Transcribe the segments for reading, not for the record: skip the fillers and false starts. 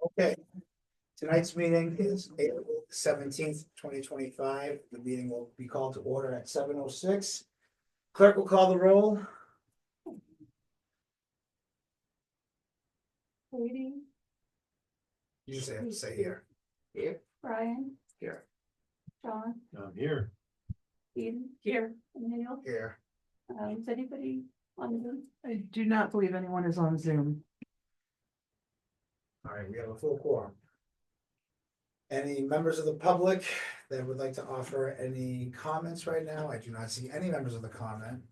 Okay, tonight's meeting is April 17th, 2025. The meeting will be called to order at 7:06. Clerk will call the roll. Katie, You just have to say here. here, Brian, Here. John, I'm here. Eden, here, and Neil. Here. Is anybody on Zoom? I do not believe anyone is on Zoom. All right, we have a full quorum. Any members of the public that would like to offer any comments right now? I do not see any members of the comment.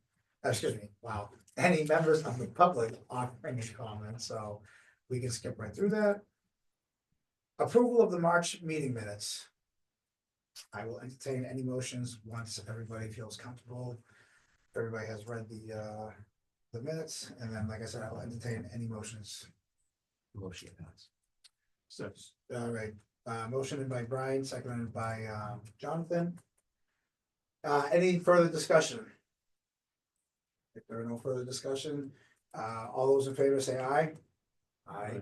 Excuse me, wow, any members of the public offering any comments, so we can skip right through that. Approval of the March meeting minutes. I will entertain any motions once everybody feels comfortable. Everybody has read the minutes, and then, like I said, I will entertain any motions. Motion passed. So, All right, motion by Brian, seconded by Jonathan. Any further discussion? If there are no further discussion, all those in favor say aye. Aye.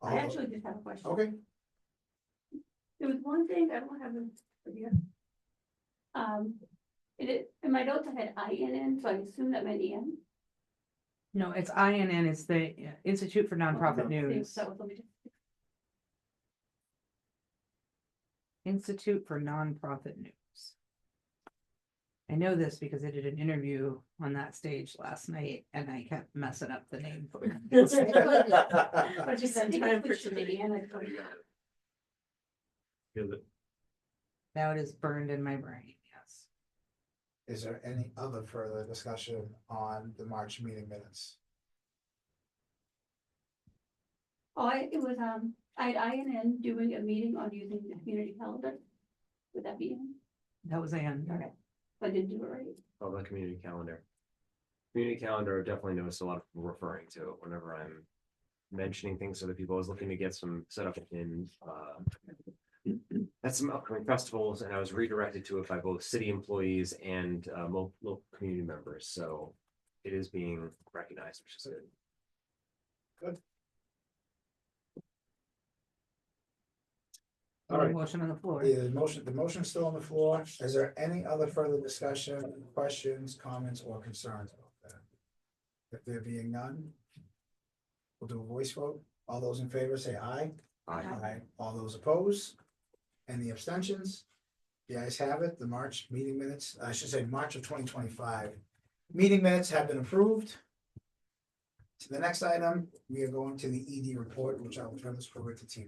I actually just have a question. Okay, There was one thing I don't have in here. In my notes I had INN, so I assume that meant EN. No, it's INN, it's the Institute for Nonprofit News. So let me just. Institute for Nonprofit News. I know this because I did an interview on that stage last night and I kept messing up the name. But you said time for today, and I thought, feel that Now it is burned in my brain, yes. is there any other further discussion on the March meeting minutes? it was, I had INN doing a meeting on using the community calendar. Would that be in? That was Ann. Okay. But I didn't do it right. oh, the community calendar. Community calendar, I've definitely noticed a lot of people referring to it whenever I'm mentioning things to other people. I was looking to get some set up in at some upcoming festivals, and I was redirected to it by both city employees and local community members. So it is being recognized, which is good. All right. Motion on the floor. The motion's still on the floor. Is there any other further discussion, questions, comments, or concerns about that? If there being none, we'll do a voice vote. All those in favor say aye. Aye. All those opposed? Any abstentions? The ayes have it. The March meeting minutes, I should say March of 2025. Meeting minutes have been approved. To the next item, we are going to the ED report, which I will turn this over to Tina.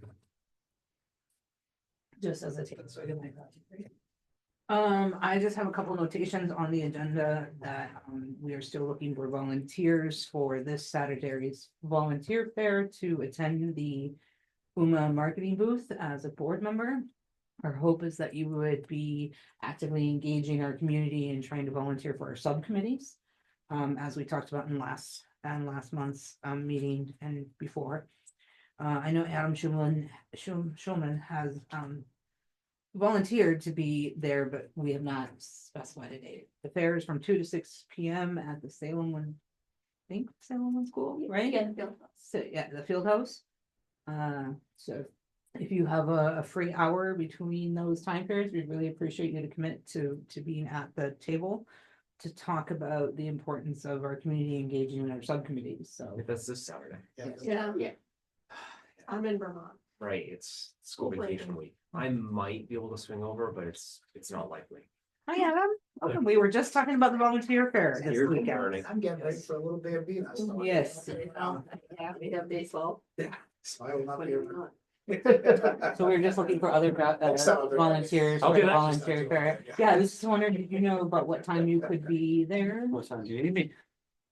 Just as a take, so I get my copy. I just have a couple notations on the agenda that we are still looking for volunteers for this Saturday's volunteer fair to attend the UMA marketing booth as a board member. Our hope is that you would be actively engaging our community and trying to volunteer for our subcommittees. As we talked about in last month's meeting and before. I know Adam Schulman has volunteered to be there, but we have not specified a date. The fair is from 2 to 6 p.m. at the Salem One School, right? Yeah, the field house. So yeah, the field house. So if you have a free hour between those time periods, we'd really appreciate you to commit to being at the table to talk about the importance of our community engaging in our subcommittees. So If that's this Saturday, Yeah. I'm in Vermont. right? It's school School vacation break. week. I might be able to swing over, but it's not likely. hi Adam. Welcome. We were just talking about the volunteer fair this Here's the weekend. learning. I'm getting ready for a little bit of Venus. Yes. Yeah, we have baseball. So I will not be around. So we were just looking for other volunteers I'll for do the that. volunteer fair. Yeah, I was just wondering, did you know about what time you could be there? What time do you need me?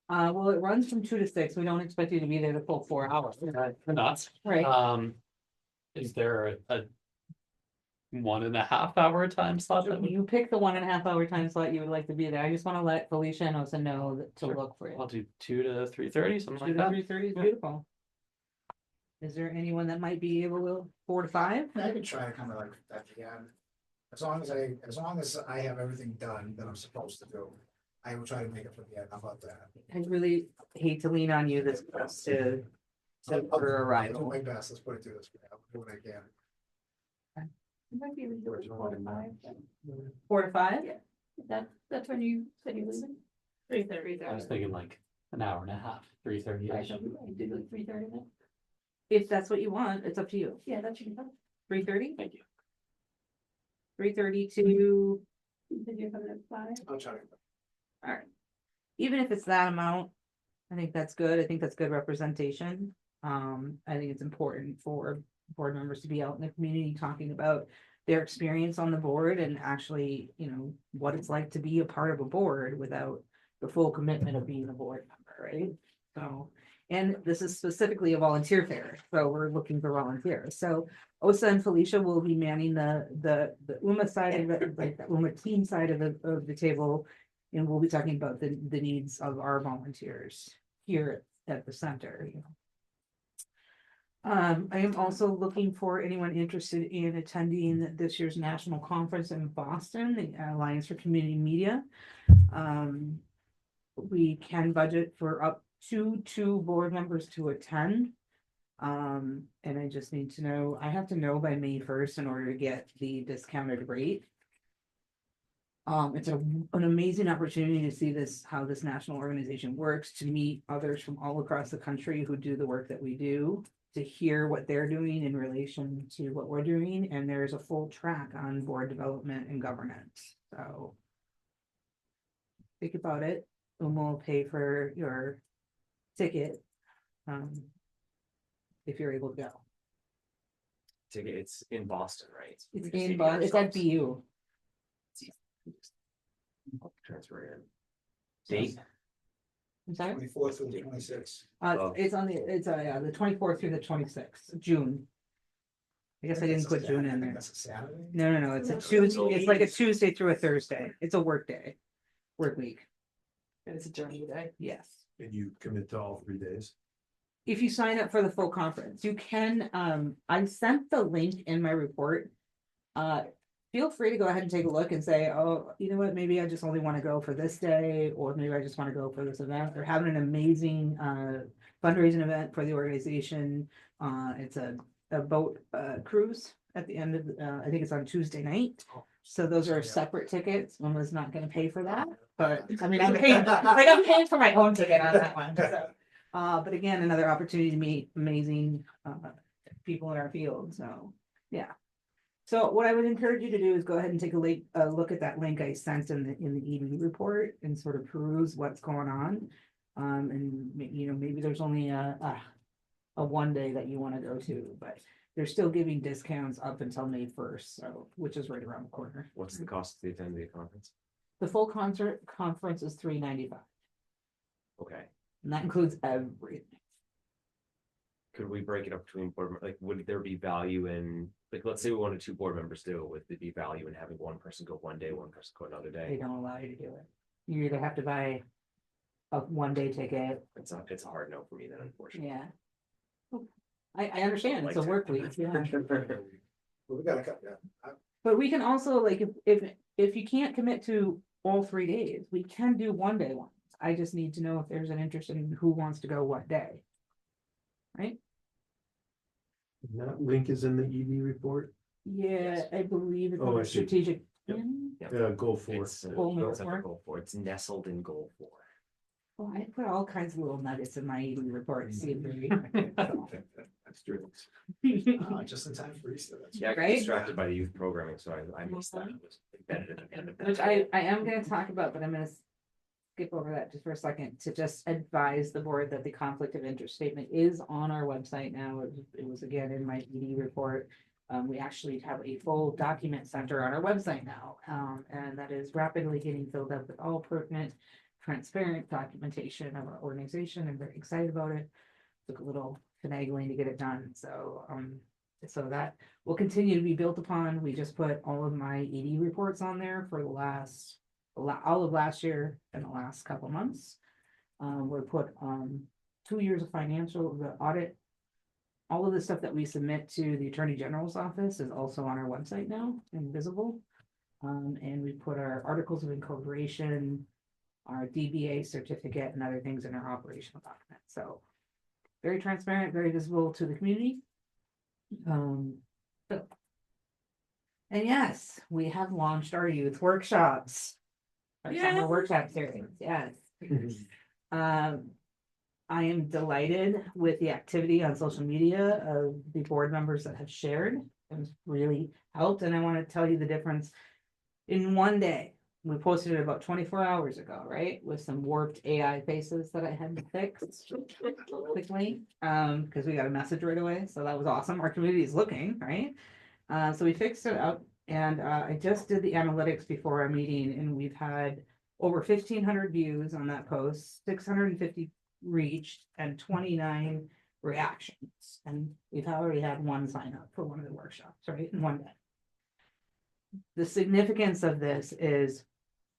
Well, it runs from 2 to 6. We don't expect you to be there the full 4 hours. Not. Right. Is there a 1.5 hour time slot? That would, You pick the 1.5 hour time slot you would like to be there. I just want to let Felicia and Osa know to Sure. look for you. I'll do 2 to 3:30, something 2 like to that. 3:30 is Yeah. beautiful. Is there anyone that might be able to 4 to 5? I could try to kind of like at the end. As long as I have everything done that I'm supposed to do, I will try to make it for the end. How about that? I really hate to lean on you this close to For I'll arrival. do my best, let's put it to this way, I'll do what I can. It might be able to do it 4 to 5, but 4 to 5? Yeah. That's when you said you leaving. 3:30. I was thinking like an hour and a half, 3:30. I shall do like 3:30 then. If that's what you want, it's up to you. Yeah, that should be fun. 3:30? Thank you. 3:30 to, You said you're coming at 5. I'll try to. all right. Even if it's that amount, I think that's good. I think that's good representation. I think it's important for board members to be out in the community talking about their experience on the board and actually, you know, what it's like to be a part of a board without the full commitment of being a board member, right? So, and this is specifically a volunteer fair, so we're looking for volunteers. So Osa and Felicia will be manning the UMA side of it, like the UMA team side of the table. And we'll be talking about the needs of our volunteers here at the center, you know. I am also looking for anyone interested in attending this year's national conference in Boston, the Alliance for Community Media. We can budget for up to 2 board members to attend. And I just need to know, I have to know by May 1st in order to get the discounted rate. It's an amazing opportunity to see how this national organization works, to meet others from all across the country who do the work that we do, to hear what they're doing in relation to what we're doing, and there's a full track on board development and governance, so. Think about it, and we'll pay for your ticket. If you're able to go. Ticket, it's in Boston, right? It's We just need in to get Boston, it's at ourselves- BU. I'll transfer in. Date, I'm sorry? 24th through the 26th. Oh. It's on the 24th through the 26th, June. I guess I didn't put June in there. That's a Saturday. No, it's a No. Tuesday, it's like a Tuesday through a Thursday, it's a work day, work week, And it's a journey day. yes. And you commit to all 3 days? If you sign up for the full conference, you can, I sent the link in my report. Feel free to go ahead and take a look and say, oh, you know what, maybe I just only want to go for this day, or maybe I just want to go for this event. They're having an amazing fundraising event for the organization. It's a boat cruise at the end of, I think it's on Tuesday night. So those are separate tickets. One was not gonna pay for that, but I mean, I'm paying for my own ticket on that one, so. But again, another opportunity to meet amazing people in our field, so, yeah. So what I would encourage you to do is go ahead and take a look at that link I sent in the ED report and sort of peruse what's going on. And you know, maybe there's only a 1 day that you want to go to, but they're still giving discounts up until May 1st, so, which is right around the corner. what's the cost to attend the conference? The full conference is $395, Okay, and that includes everything. could we break it up between board, like, would there be value in, like, let's say we wanted 2 board members to go, would there be value in having one person go one day, one person go another They day? don't allow you to do it. You either have to buy a 1-day ticket. It's a hard no for me then, unfortunately. Yeah. I understand, it's a work week, yeah. Well, we gotta cut, yeah. But we can also, like, if you can't commit to all 3 days, we can do 1-day ones. I just need to know if there's an interest in who wants to go what day. Right? And that link is in the ED report? Yeah, I believe it's Oh, on I the see. strategic. Yep. plan. Yeah, go for It's, it. Goal number it's under 4. goal 4, it's nestled in goal 4. Oh, I put all kinds of little nuggets in my ED report to see if That's true. they're. Just in time for Easter, that's. Yeah, I got Right? distracted by the youth programming, so I missed that, it was embedded at the end of that. Which I am gonna talk about, but I'm gonna skip over that just for a second to just advise the board that the conflict of interest statement is on our website now. It was again in my ED report. We actually have a full document center on our website now, and that is rapidly getting filled up with all pertinent, transparent documentation of our organization. I'm very excited about it. Took a little finagling to get it done, so so that will continue to be built upon. We just put all of my ED reports on there for all of last year and the last couple months. We put 2 years of financial, the audit. All of the stuff that we submit to the Attorney General's office is also on our website now and visible. And we put our articles of incorporation, our DBA certificate and other things in our operational document. So very transparent, very visible to the community. So. And yes, we have launched our youth workshops. Our summer workshop series, yes. I am delighted with the activity on social media of the board members that have shared. It's really helped, and I want to tell you the difference. In one day, we posted it about 24 hours ago, right? With some warped AI faces that I had to fix quickly, because we got a message right away, so that was awesome. Our community is looking, right? So we fixed it up, and I just did the analytics before our meeting, and we've had over 1,500 views on that post, 650 reached, and 29 reactions. And we've already had one sign up for one of the workshops, right, in one day. The significance of this is,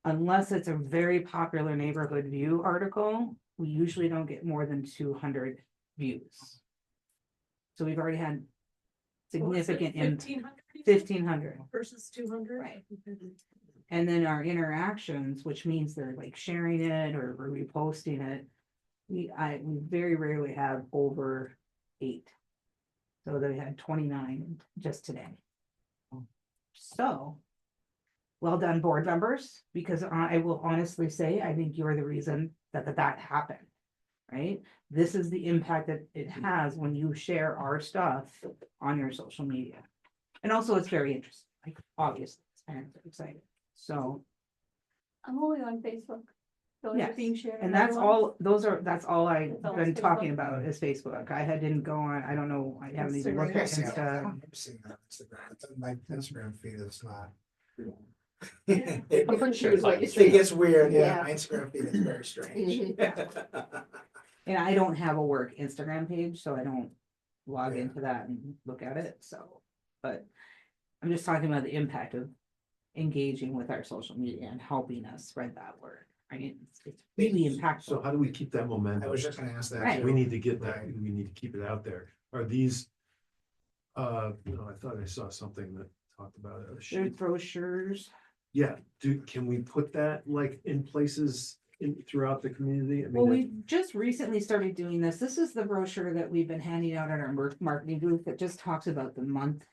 unless it's a very popular neighborhood view article, we usually don't get more than 200 views. So we've already had significant in 1,500 versus 200. Right. And then our interactions, which means they're like sharing it or reposting it, we very rarely have over 8. So they had 29 just today. So, well done, board members, because I will honestly say, I think you're the reason that happened, right? This is the impact that it has when you share our stuff on your social media. And also it's very interesting, like obviously, parents are excited, so. I'm only on Facebook. So Yes, it's being shared. and on that's everyone. all, that's all I've It's all been Facebook. talking about is Facebook. didn't go on, I don't know, I haven't even looked at I Insta. I'm seeing that on Instagram. It's on my Instagram feed is not. Yeah. It I'm pretty sure it's what you it see. gets weird, yeah, Yeah. my Instagram feed is very strange. And I don't have a work Instagram page, so I don't log Yeah. into that and look at it, so. But I'm just talking about the impact of engaging with our social media and helping us spread that word. I mean, it's really impactful. So how do we keep that I momentum? was just gonna ask that Right. too. We need to get that, Right. we need to keep it out there. Are these? I thought I saw something that talked about a There's sheet. brochures. Yeah, can we put that like in places throughout the community? I Well, mean, we just recently started doing this. This is the brochure that we've been handing out at our marketing booth that just talks about the month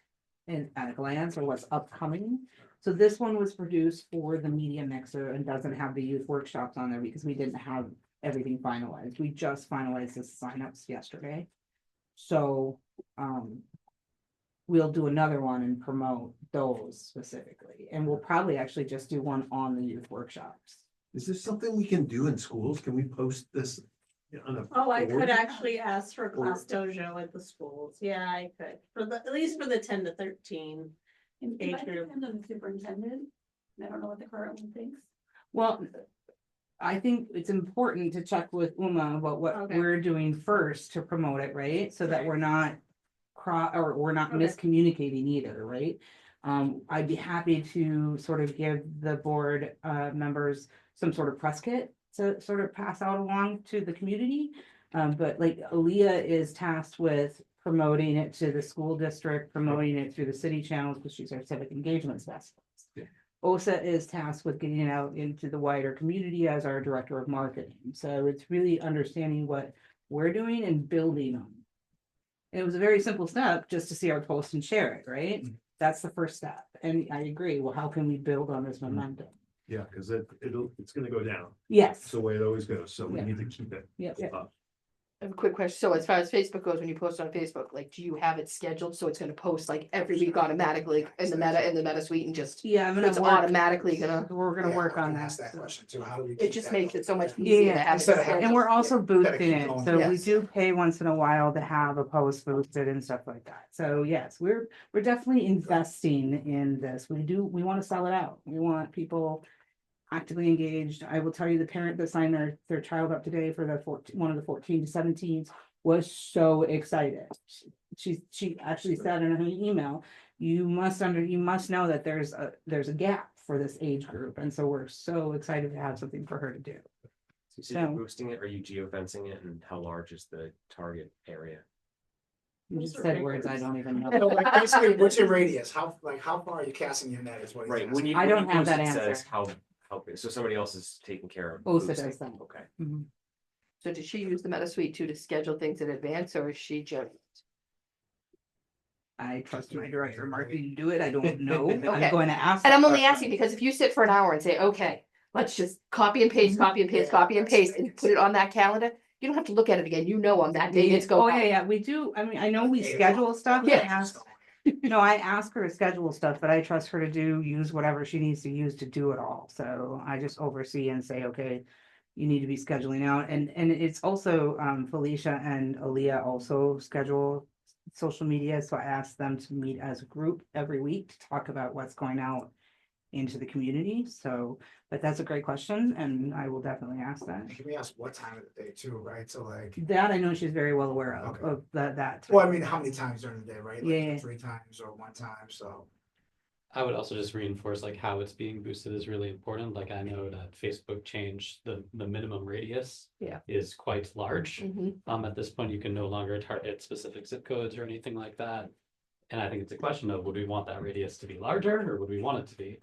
at a glance or what's upcoming. So this one was produced for the media mixer and doesn't have the youth workshops on there because we didn't have everything finalized. We just finalized the signups yesterday. So, we'll do another one and promote those specifically. And we'll probably actually just do one on the youth workshops. is this something we can do in schools? Can we post this on a? Oh, I board? could actually ask for a class dojo at the schools. Yeah, I could, at least for the 10 to 13. It age might group. depend on the superintendent. I don't know what the current one thinks. Well, I think it's important to check with Uma about what Okay. we're doing first to promote it, right? So that Right. we're not we're not Okay. miscommunicating either, right? I'd be happy to sort of give the board members some sort of press kit to sort of pass out along to the community. But like Aaliyah is tasked with promoting it to the school district, promoting it through the city channels, because she's our civic engagement specialist. Yeah. OSA is tasked with getting it out into the wider community as our director of marketing. So it's really understanding what we're doing and building on. It was a very simple step just to see our post and share it, right? That's the first step. And I agree. Well, how can we build on this momentum? Yeah, because it's gonna go down. Yes. It's the way it always goes, so we Yeah. need to keep it Yep. up. I have a quick question. So as far as Facebook goes, when you post on Facebook, like, do you have it scheduled so it's gonna post like every week automatically in the meta suite and just Yeah, I'm it's gonna work. automatically gonna, We're gonna Yeah, work I on can that. ask that question too, how do we? it keep just that makes going? it so much Yeah. easier to have it. Instead of scheduled. And we're also Gotta boosting keep it, going. so we Yes. do pay once in a while to have a post boosted and stuff like that. So yes, we're definitely investing in this. We want to sell it out. We want people actively engaged. I will tell you, the parent that signed their child up today for one of the 14 to 17s was so excited. She actually said in her email, you must know that there's a gap for this age group, and so we're so excited to have something for her to do. So you said you're So- boosting it, are you geofencing it, and how large is the target area? You just said words I don't even know. So like basically, what's your radius? How far are you casting your net is what he's Right, asking. when you. I when don't you have boost, that it says answer. How big, so somebody else is taking care of. OSA boosting. does that. Okay. Mhm. So does she use the MetaSuite too to schedule things in advance, or is she just? I trust my director of marketing to do it. I don't know. Okay. I'm going to ask. And I'm that only question. asking because if you sit for an hour and say, okay, let's just copy and paste, copy and paste, Yeah, copy and that's paste, and put it on that calendar, you don't have to look at it again. You know on that date it's Oh, going yeah, out. yeah, we do. I mean, I know we 8 schedule o'clock. stuff. Yeah. I ask, no, I ask her to schedule stuff, but I trust her to use whatever she needs to use to do it all. So I just oversee and say, okay, you need to be scheduling out. And it's also, Felicia and Aaliyah also schedule social media. So I ask them to meet as a group every week to talk about what's going out into the community. So, but that's a great question and I will definitely ask that. Can we ask what time of the day too, right? So like, That I know she's very well aware of, Okay. of that. well, I mean, how many times during the day, right? Like Yeah. 3 times or 1 time, so. I would also just reinforce like how it's being boosted is really important. Like I know that Facebook changed the minimum radius. Yeah. Is quite large. Mhm. At this point, you can no longer target specific zip codes or anything like that. And I think it's a question of would we want that radius to be larger or would we want it to be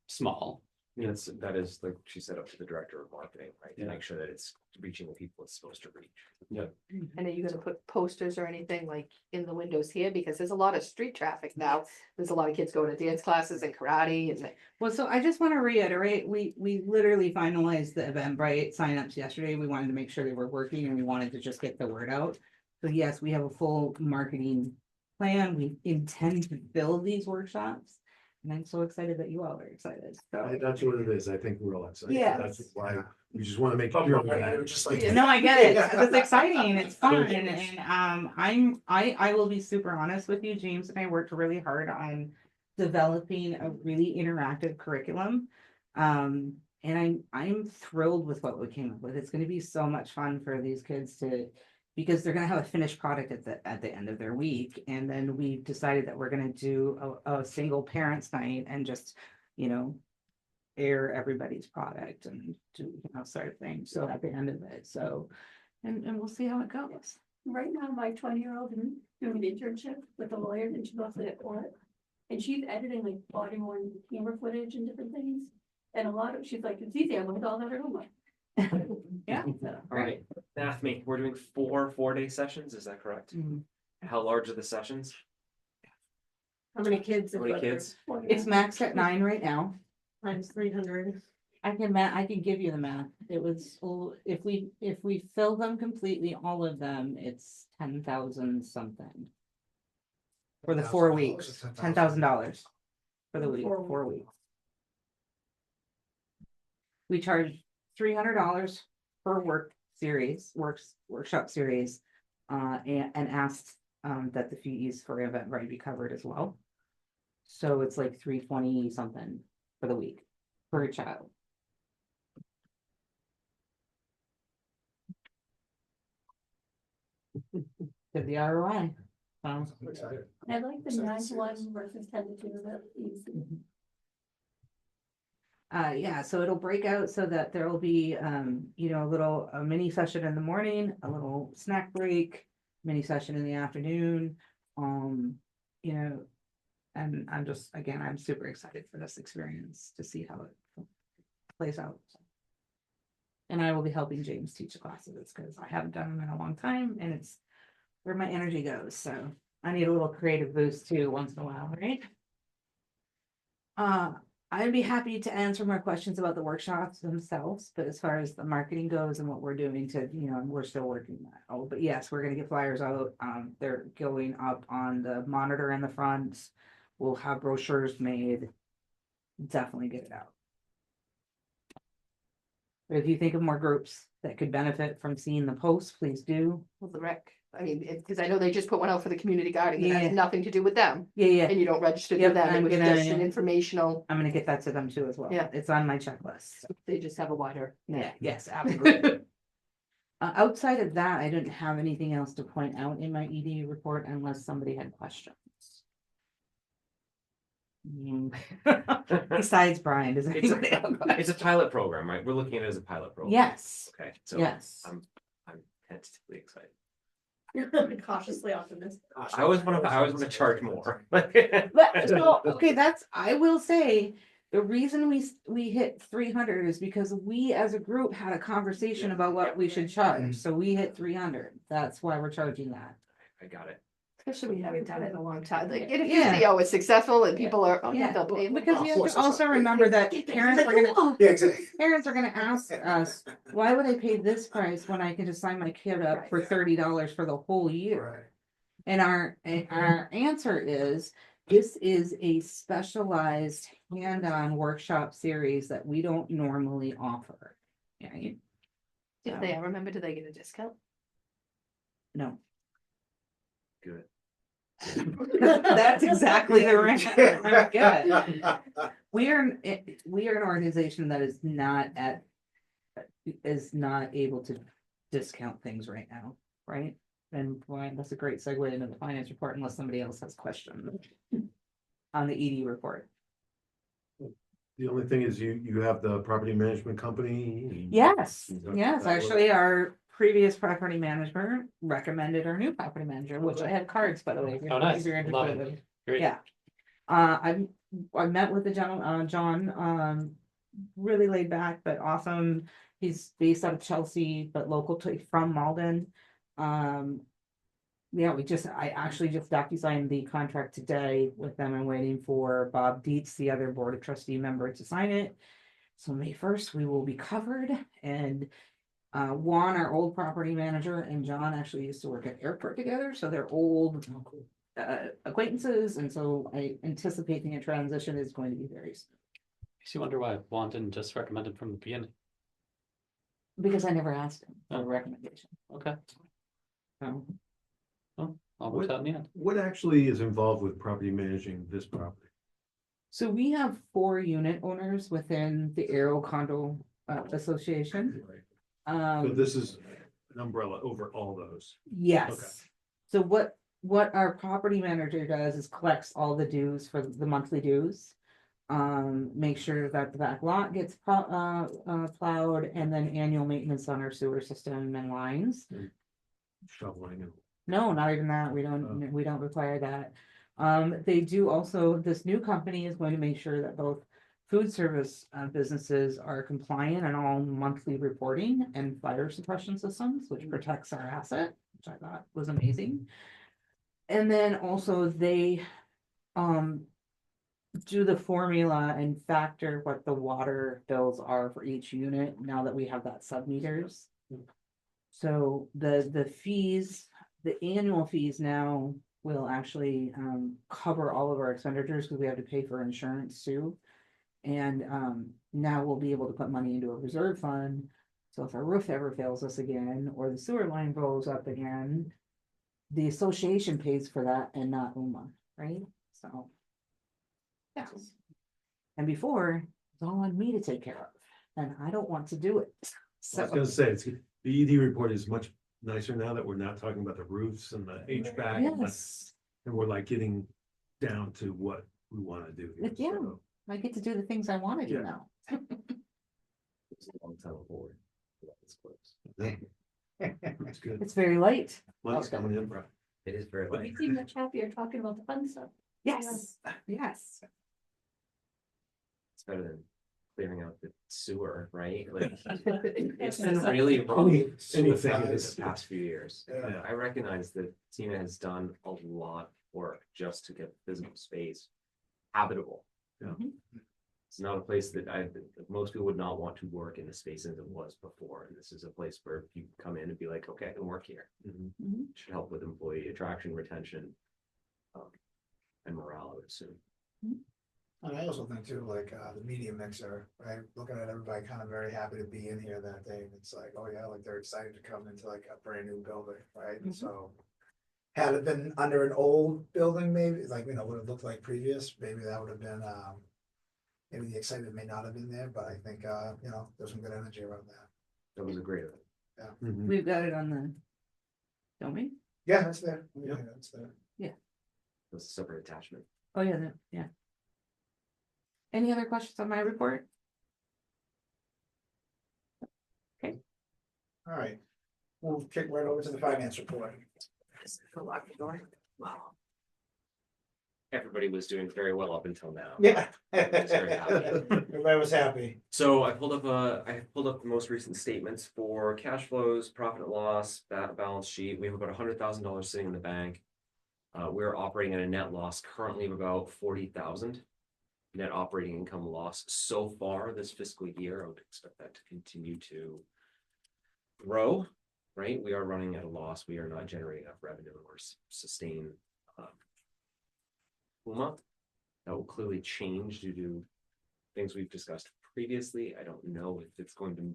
small? Yes, that is like she said, up to the director of marketing, right? To Yeah. make sure that it's reaching the people it's supposed to reach. And are you gonna put posters or anything like in the windows here? Because there's a lot of street traffic now. There's a lot of kids going to dance classes and karate and. Well, so I just want to reiterate, we literally finalized the Eventbrite signups yesterday. We wanted to make sure they were working and we wanted to just get the word out. So yes, we have a full marketing plan. We intend to build these workshops. And I'm so excited that you all are excited. So. That's what it is. I think we're all excited. Yes. That's why we just want to make But sure. I would just like. No, I get it. Yeah. It's exciting. It's fun. And I will be super honest with you. James and I worked really hard on developing a really interactive curriculum. And I'm thrilled with what we came up with. It's gonna be so much fun for these kids because they're gonna have a finished product at the end of their week. And then we decided that we're gonna do a single parents night and just, air everybody's product and do, sort of thing. So at the end of it, so, and we'll see how it goes. Right now, my 20-year-old is doing an internship with a lawyer and she goes to the court. And she's editing like body worn camera footage and different things. And a lot of, she's like, it's easy, I learned all that at home. Yeah. All right, NAFME, we're doing 4 4-day sessions, is that correct? Mhm. How large are the sessions? How many kids? How many kids? It's maxed at 9 right now. Times 300. I can give you the math. It was, if we fill them completely, all of them, it's 10,000 something. For the 4 $10,000 weeks, or $10,000 for the week, 4 4 weeks. We charge $300 per workshop series, and asked, that the fees for Eventbrite be covered as well. So it's like $320 something for the week, per child. Did the ROI. I'm excited. I like the So 9 it's to 1 serious. versus 10 to 2, that easy. Yeah, so it'll break out so that there will be, a mini session in the morning, a little snack break, mini session in the afternoon. And I'm super excited for this experience to see how it plays out. And I will be helping James teach the classes because I haven't done them in a long time and it's where my energy goes. So I need a little creative boost too once in a while, right? I'd be happy to answer more questions about the workshops themselves, but as far as the marketing goes and what we're doing we're still working that. Oh, but yes, we're gonna get flyers out. They're going up on the monitor in the front. We'll have brochures made. Definitely get it out. But if you think of more groups that could benefit from seeing the posts, please do. Well, the rec, I mean, because I know they just put one out for the community garden, that Yeah. has nothing to do with them, Yeah. and you don't register Yep, through them, it I'm was gonna- just an informational, I'm gonna get that to them too as well. Yeah. It's on my checklist. they just have a wider. Yeah, yes, absolutely. Outside of that, I didn't have anything else to point out in my ED report unless somebody had questions. Besides Brian, does anybody have It's a questions? pilot program, right? We're looking at it as a pilot program. Yes, Okay, so yes. I'm tentatively excited. Cautiously optimistic. I always want to charge more. But, so, okay, I will say, The reason we hit 300 is because we as a group had a conversation about what we should charge, so we hit 300. That's why we're charging that. I got it. Especially we haven't done it in a long time, like, if Yeah. video is successful and people are, oh yeah, Yeah, they'll pay. because you have course to it's also not. remember that parents are gonna, Yeah, exactly. parents are gonna ask us, why would I pay this price when I can just sign my kid up for Right. $30 for the whole year? Right. And our answer is, this is a specialized hand-on workshop series that we don't normally offer. Right? If they ever remember, do they get a discount? No, Good. that's exactly the right. Good. We are an organization that is not able to discount things right now, right? And Brian, that's a great segue into the finance report unless somebody else has questions on the ED report. The only thing is you have the property management company. Yes, That- yes, that was- actually, our previous property manager recommended our new property manager, which I have cards, by the way. if you're- Oh, nice. if you're Love interested it. in- Great. Yeah. I met with the gentleman, John, really laid back, but awesome. He's based out of Chelsea, but local from Malden. Yeah, I actually just docu-signed the contract today with them. I'm waiting for Bob Dietz, the other board of trustee member, to sign it. So May 1st, we will be covered, and Juan, our old property manager, and John actually used to work at airport together, so they're old acquaintances, and so I anticipating a transition is going to be very soon. Makes you wonder why Juan didn't just recommend it from the beginning. Because I never asked him for a Oh. recommendation. Okay, So I'll work What- out in the end. What actually is involved with property managing this property? So we have 4 unit owners within the Aero Condo Association. So this is an umbrella over all those. Yes. So what our property manager does is collects all the dues for the monthly dues. Make sure that the back lot gets plowed, and then annual maintenance on our sewer system and lines. Shoveling and. No, not even that. We don't require that. They do also, this new company is going to make sure that both food service businesses are compliant on all monthly reporting and fire suppression systems, which protects our asset, which I thought was amazing. And then also they do the formula and factor what the water bills are for each unit now that we have that sub meters. So the fees, the annual fees now will actually cover all of our expenditures because we have to pay for insurance too. And now we'll be able to put money into a reserve fund. So if our roof ever fails us again, or the sewer line blows up again, the association pays for that and not UMA, right? So. Yeah. And before, it's all on me to take care of, and I don't want to do it. I So. was gonna say, the ED report is much nicer now that we're not talking about the roofs and the HVAC. Yes, And we're like getting down to what we wanna do. here, Yeah. so. I get to do the things I want to do Yeah. now. It's a long time forward. It's close. That's good. It's very light. Money's coming in, bro. It is very But late. you seem much happier talking about the fun stuff. Yes, yes. It's better than clearing out the sewer, right? Like, it's been really rough Anything is. the past few years. Yeah. I recognize that Tina has done a lot of work just to get physical space habitable. Yeah. It's not a place that most people would not want to work in the space as it was before. And this is a place where you come in and be like, okay, I can work here. Mhm. Mhm. Should help with employee attraction, retention, and morale, I would assume. And I also think too, like, the media mixer, right, looking at everybody kind of very happy to be in here that day, and it's like, oh yeah, like they're excited to come into like a brand new building, right, and so. Had it been under an old building, maybe, like, what it looked like previous, maybe that would have been, maybe the excitement may not have been there, but I think, there's some good energy around that. That was a great event. Mhm. We've got it on the, don't we? Yeah, that's there, Yeah. that's there. It was a separate attachment. Oh, yeah, yeah. Any other questions on my report? All right, we'll kick right over to the finance report. Lock the door. Wow. everybody was doing very well up until now. Yeah. Just very happy. Everybody was happy. So I pulled up the most recent statements for cash flows, profit and loss, balance sheet. We have about $100,000 sitting in the bank. We're operating at a net loss currently of about 40,000 net operating income loss so far this fiscal year. I would expect that to continue to grow, right? We are running at a loss. We are not generating enough revenue or sustain UMA. That will clearly change due to things we've discussed previously. I don't know if it's going to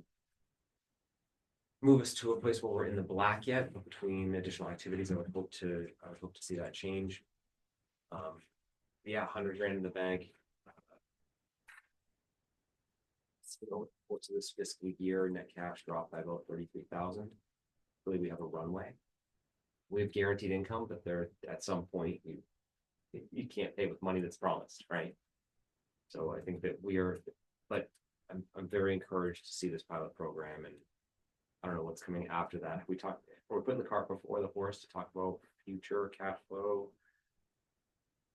move us to a place where we're in the black yet, but between additional activities, I would hope to see that change. Yeah, 100 grand in the bank. Over the course of this fiscal year, net cash dropped by about 33,000. Really, we have a runway. We have guaranteed income, but there at some point you can't pay with money that's promised, right? So I think that but I'm very encouraged to see this pilot program, and I don't know what's coming after that. We're putting the cart before the horse to talk about future cash flow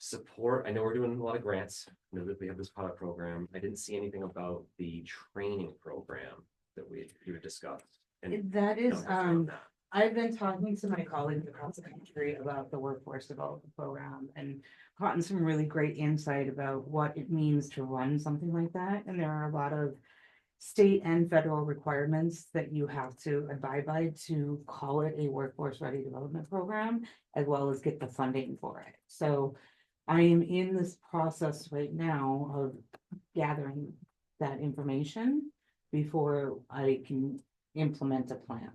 support. I know we're doing a lot of grants. I know that we have this pilot program. I didn't see anything about the training program that you had discussed. And That is, numbers around that. I've been talking to my colleagues across the country about the workforce development program and gotten some really great insight about what it means to run something like that. And there are a lot of state and federal requirements that you have to abide by to call it a workforce ready development program, as well as get the funding for it. So I am in this process right now of gathering that information before I can implement a plan.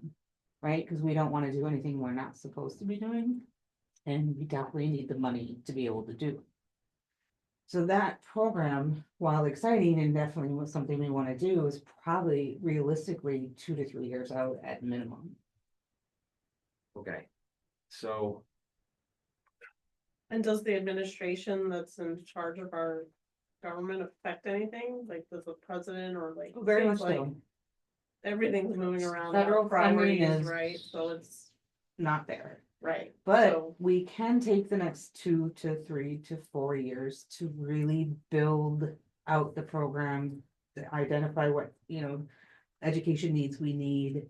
Right, because we don't want to do anything we're not supposed to be doing. And we definitely need the money to be able to do. So that program, while exciting and definitely was something we want to do, is probably realistically 2 to 3 years out at minimum. Okay, so And does the administration that's in charge of our government affect anything? Like, does the president or like? Very much seems like so. Everything's moving around. Federal our funding priorities, is right, so it's, not there. right. But So, we can take the next 2 to 3 to 4 years to really build out the program, to identify what, education needs we need.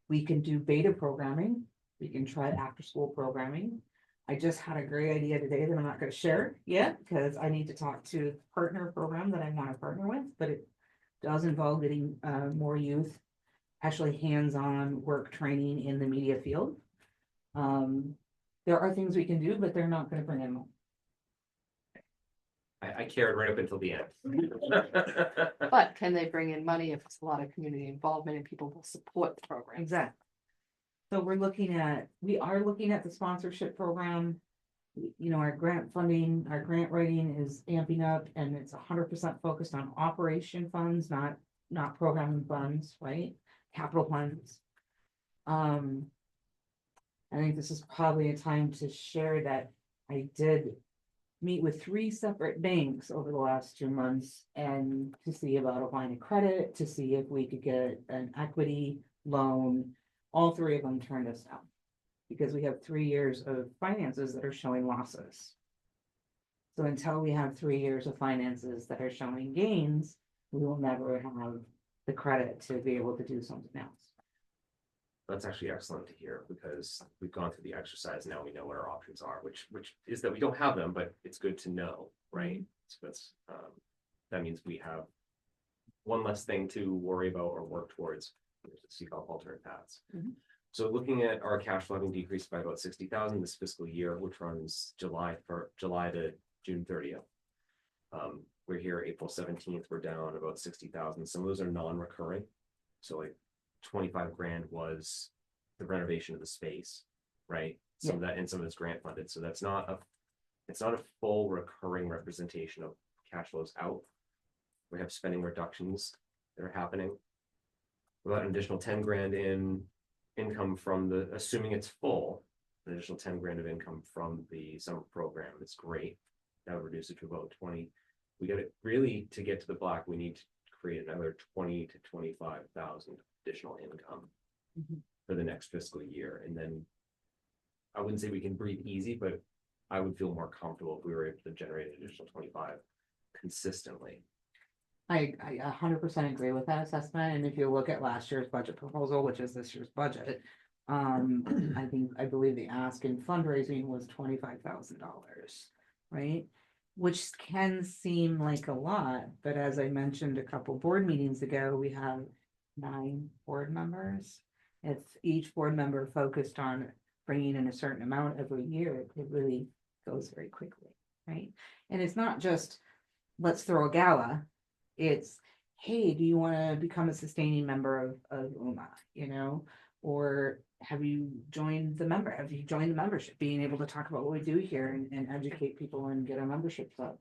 We can do beta programming. We can try after school programming. I just had a great idea today that I'm not gonna share yet, because I need to talk to the partner program that I want to partner with, but it does involve getting more youth actually hands-on work training in the media field. There are things we can do, but they're not gonna bring in money. I cared right up until the end. But can they bring in money if it's a lot of community involvement and people will support the program? Exactly. So we are looking at the sponsorship program. Our grant funding, our grant writing is amping up, and it's 100% focused on operation funds, not programming funds, right? Capital funds. I think this is probably a time to share that I did meet with 3 separate banks over the last 2 months and to see about a line of credit, to see if we could get an equity loan. All 3 of them turned us down because we have 3 years of finances that are showing losses. So until we have 3 years of finances that are showing gains, we will never have the credit to be able to do something else. That's actually excellent to hear, because we've gone through the exercise. Now we know what our options are, which is that we don't have them, but it's good to know, right? So that means we have one less thing to worry about or work towards to seek out alternate paths. So looking at our cash flow having decreased by about 60,000 this fiscal year, which runs July to June 30th. We're here April 17th, we're down about 60,000. Some of those are non-recurring. So like 25 grand was the renovation of the space, right? Some of that, and some of it's grant funded. So it's not a full recurring representation of cash flows out. We have spending reductions that are happening. About an additional 10 grand in income from assuming it's full, an additional 10 grand of income from the summer program. It's great. That would reduce it to about 20. We got it really, to get to the black, we need to create another 20 to 25,000 additional income for the next fiscal year. And then I wouldn't say we can breathe easy, but I would feel more comfortable if we were able to generate an additional 25 consistently. I 100% agree with that assessment, and if you look at last year's budget proposal, which is this year's budget. I believe the ask in fundraising was $25,000, right? Which can seem like a lot, but as I mentioned a couple board meetings ago, we have 9 board members. If each board member focused on bringing in a certain amount every year, it really goes very quickly, right? And it's not just, let's throw a gala. It's, hey, do you want to become a sustaining member of UMA, you know? Or have you joined the membership, being able to talk about what we do here and educate people and get our memberships up.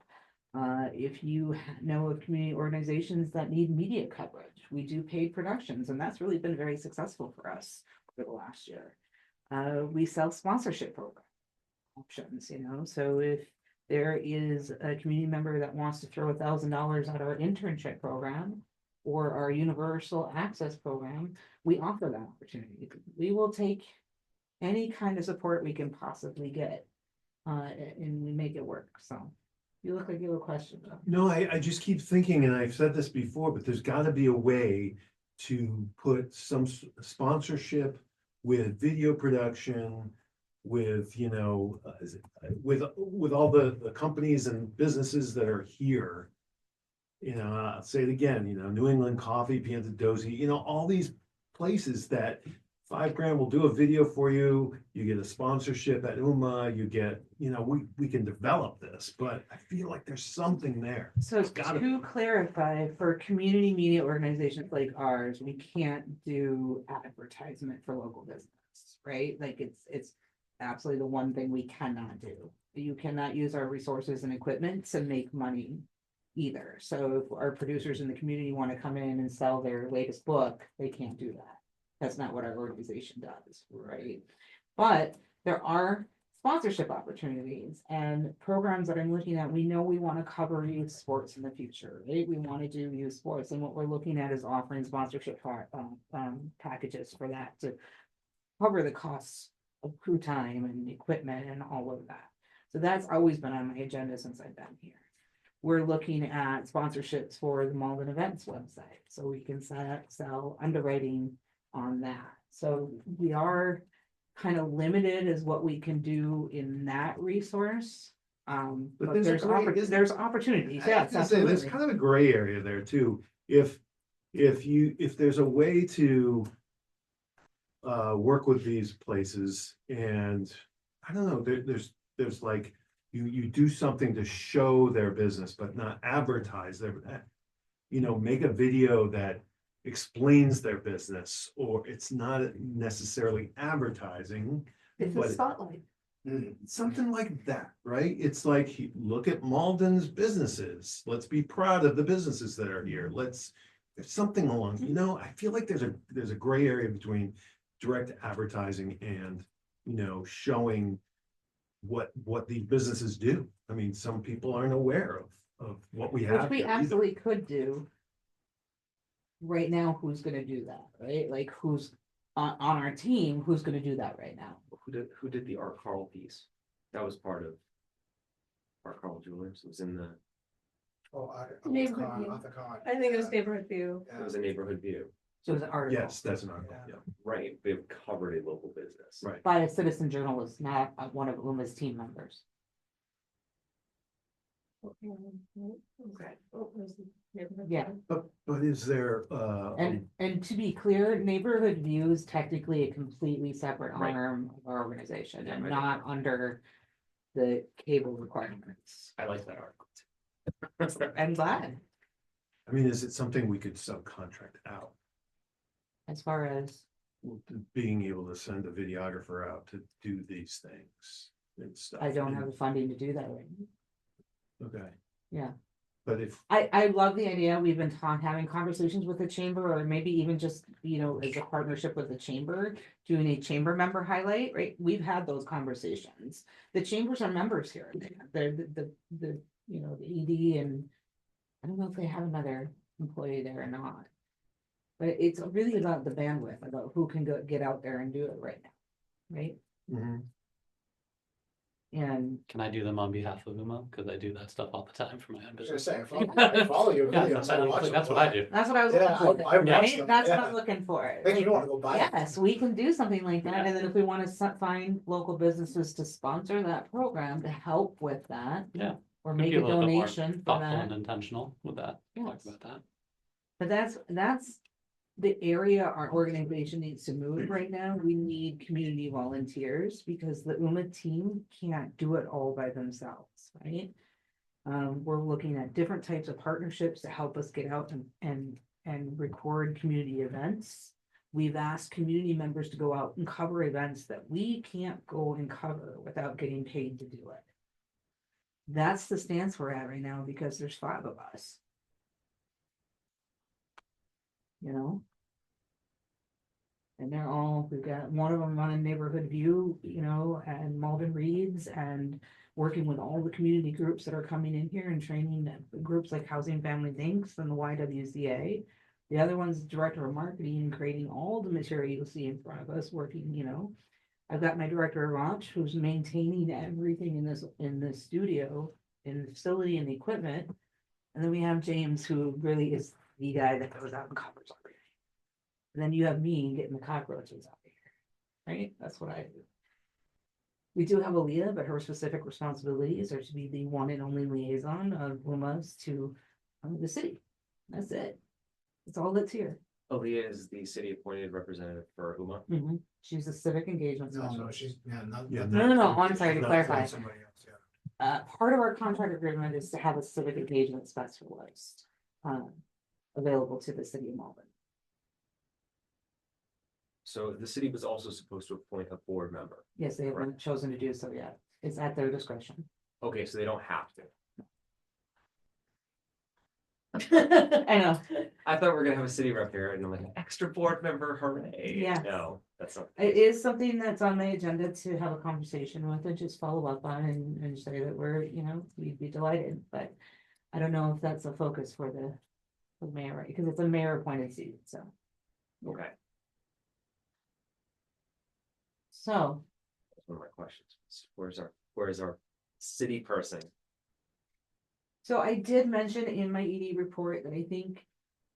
If you know of community organizations that need media coverage, we do paid productions, and that's really been very successful for us for the last year. We sell sponsorship program options, you know, so if there is a community member that wants to throw $1,000 at our internship program or our universal access program, we offer that opportunity. We will take any kind of support we can possibly get, and we make it work. So you look like you have a question, though. No, I just keep thinking, and I've said this before, but there's gotta be a way to put some sponsorship with video production, with, you know, with all the companies and businesses that are here. You know, I'll say it again, you know, New England Coffee, Piantadosi, you know, all these places that $5,000 will do a video for you. You get a sponsorship at UMA, you get, you know, we can develop this, but I feel like there's something there. So There's gotta be. to clarify, for community media organizations like ours, we can't do advertisement for local business, right? Like it's absolutely the one thing we cannot do. You cannot use our resources and equipment to make money either. So if our producers in the community want to come in and sell their latest book, they can't do that. That's not what our organization does, right? But there are sponsorship opportunities and programs that I'm looking at. We know we want to cover youth sports in the future, right? We want to do youth sports, and what we're looking at is offering sponsorship packages for that to cover the costs of crew time and equipment and all of that. So that's always been on my agenda since I've been here. We're looking at sponsorships for the Malden Events website, so we can sell underwriting on that. So we are kind of limited as what we can do in that resource. But there's there's opportunities. I Yeah, have to say, there's kind of a gray area there too. If there's a way to work with these places, and I don't know, there's like, you do something to show their business, but not advertise their, you know, make a video that explains their business, or it's not necessarily advertising. It's a but spotlight. Something like that, right? It's like, look at Malden's businesses. Let's be proud of the businesses that are here. There's something along, you know, I feel like there's a gray area between direct advertising and, you know, showing what these businesses do. I mean, some people aren't aware of what we have. Which we here either. absolutely could do. Right now, who's gonna do that, right? Like who's on our team, who's gonna do that right now? Who did the Art Carl piece? That was part of Art Carl Jewelers. It was in the, Neighborhood view. Off the con. I think it was neighborhood view. it was a neighborhood view, So it's an article. Yes, that's an article, yeah. right? They've covered a local business. Right. By a citizen journalist, not one of UMA's team members. Okay. Oh, there's the neighborhood Yeah. view. But is there, And to be clear, Neighborhood View is technically a completely separate Right. arm of our organization Yeah, and I not under the cable requirements. I like that article. I'm glad, I mean, is it something we could subcontract out? as far as, Being able to send a videographer out to do these things and stuff. I don't have the funding to do that right now. Okay. Yeah. But if, I love the idea. We've been having conversations with the chamber, or maybe even just, you know, as a partnership with the chamber, doing a chamber member highlight, right? We've had those conversations. The chambers are members here. They're the you know, the ED, and I don't know if they have another employee there or not. But it's really about the bandwidth, about who can get out there and do it right now, right? mhm. And Can I do them on behalf of Uma? Cause I do that stuff all the time for my own I was business. gonna say, I follow your Yeah, videos, I watch them. that's what I do. that's what I was Yeah, looking for, I watch right? them, That's what yeah. I'm looking for. Makes me Like, wanna go buy it. yes, we can do something like that, Yeah. and then if we wanna find local businesses to sponsor that program to help with that. Yeah. Or Could make be a little bit more donation for Thoughtful and that, intentional with that, talk Yes. about that. but that's the area our organization needs to move right now. We need community volunteers because the UMA team can't do it all by themselves, right? We're looking at different types of partnerships to help us get out and record community events. We've asked community members to go out and cover events that we can't go and cover without getting paid to do it. That's the stance we're at right now because there's 5 of us. You know? And they're all, we've got one of them running Neighborhood View, you know, and Malden Reads and working with all the community groups that are coming in here and training groups like Housing Family Links and the YWCA. The other one's director of marketing, creating all the material you'll see in front of us, working, you know. I've got my director of launch who's maintaining everything in this studio, in the facility and the equipment. And then we have James, who really is the guy that goes out and covers everything. And then you have me getting the cockroaches out here, right? That's what I do. We do have Aaliyah, but her specific responsibilities are to be the one and only liaison of UMA's to the city. That's it. That's all that's here. Aaliyah is the city appointed representative for Uma. She's a civic engagement No, specialist. she's, yeah, not. Yeah, No, I'm sorry to not clarify. Somebody else, yeah. Part of our contract agreement is to have a civic engagement specialist available to the city of Malden. So the city was also supposed to appoint a board member. Yes, they haven't chosen to do so yet. It's at their discretion. Okay, so they don't have to. I know. I thought we were gonna have a city rep here and I'm like, an extra board member, hooray. Yes. No, that's not. It is something that's on my agenda to have a conversation with and just follow up on and say that we're, you know, we'd be delighted, but I don't know if that's a focus for the mayor, right? Because it's a mayor appointed seat, so. Okay, So, that's one of my questions. Where's our city person? so I did mention in my ED report that I think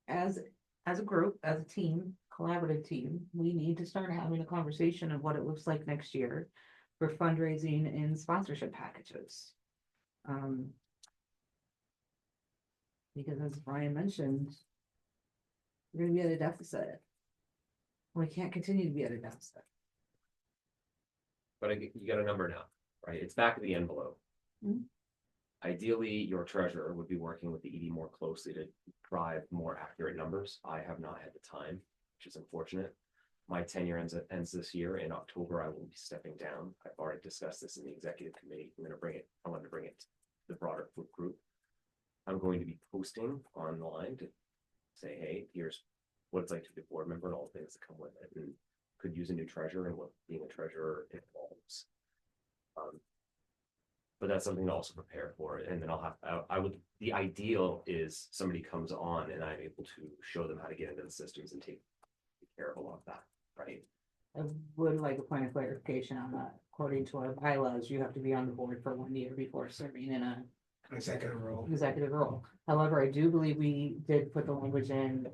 as a group, as a team, collaborative team, we need to start having a conversation of what it looks like next year for fundraising and sponsorship packages. Because as Brian mentioned, we're gonna be at a deficit. We can't continue to be at a deficit. But you got a number now, right? It's back of the envelope. Mhm. Ideally, your treasurer would be working with the ED more closely to drive more accurate numbers. I have not had the time, which is unfortunate. My tenure ends this year. In October, I will be stepping down. I've already discussed this in the executive committee. I want to bring it to the broader group. I'm going to be posting online to say, hey, here's what it's like to be a board member and all the things that come with it, and could use a new treasurer and what being a treasurer involves. But that's something to also prepare for, and then the ideal is somebody comes on and I'm able to show them how to get into the systems and take care of a lot of that, right? I would like a point of clarification on that. According to our bylaws, you have to be on the board for 1 year before serving in a Executive role. executive role. However, I do believe we did put the language in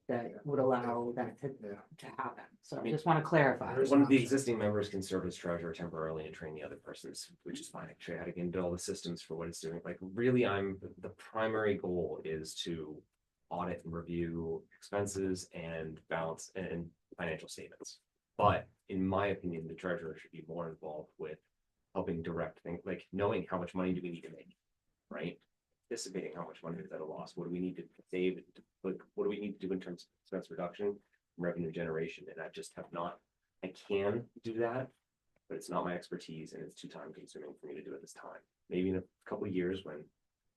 that would allow that to happen. So I just want to clarify. There's One of the option. existing members can serve as treasurer temporarily and train the other persons, which is fine. Actually, how to get into all the systems for what it's doing. Like really, the primary goal is to audit and review expenses and balance and financial statements. But in my opinion, the treasurer should be more involved with helping direct things, like knowing how much money do we need to make, right? Anticipating how much money is at a loss. What do we need to save? Like, what do we need to do in terms of expense reduction, revenue generation? And I just have not. I can do that, but it's not my expertise, and it's too time consuming for me to do it this time. Maybe in a couple of years when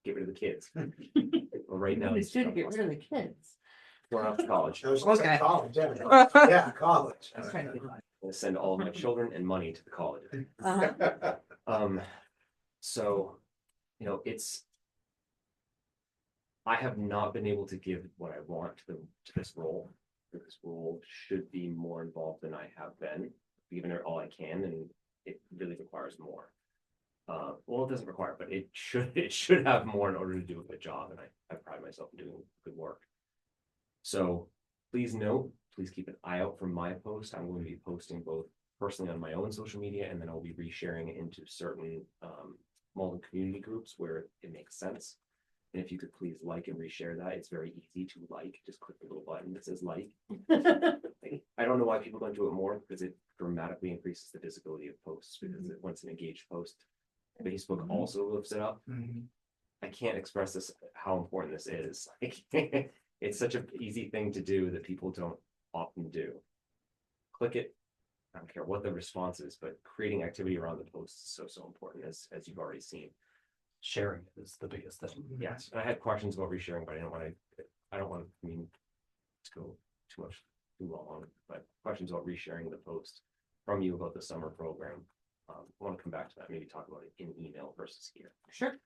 get rid of the kids. Well, right now, It's true to get rid of the kids. going off to college. That was Okay. college, yeah. Yeah, college. I was trying to be fun. I'm gonna send all of my children and money to the college. Uh-huh. So, you know, I have not been able to give what I want to this role. This role should be more involved than I have been, giving it all I can, and it really requires requires more. Well, it doesn't require, but it should have more in order to do a good job, and I pride myself in doing good work. So please note, please keep an eye out for my post. I'm going to be posting both personally on my own social media, and then I'll be resharing it into certain Malden community groups where it makes sense. And if you could please like and reshare that, it's very easy to like. Just click the little button that says like. I don't know why people don't do it more, because it dramatically increases the visibility of posts, because once an engaged post, Facebook also lifts it up. I can't express this, how important this is. It's such an easy thing to do that people don't often do. Click it. I don't care what the response is, but creating activity around the post is so important, as you've already seen. Sharing it is the biggest thing. Yes, and I had questions about resharing, but I don't want to go too long, but questions about resharing the post from you about the summer program. I want to come back to that, maybe talk about it in email versus here. Sure.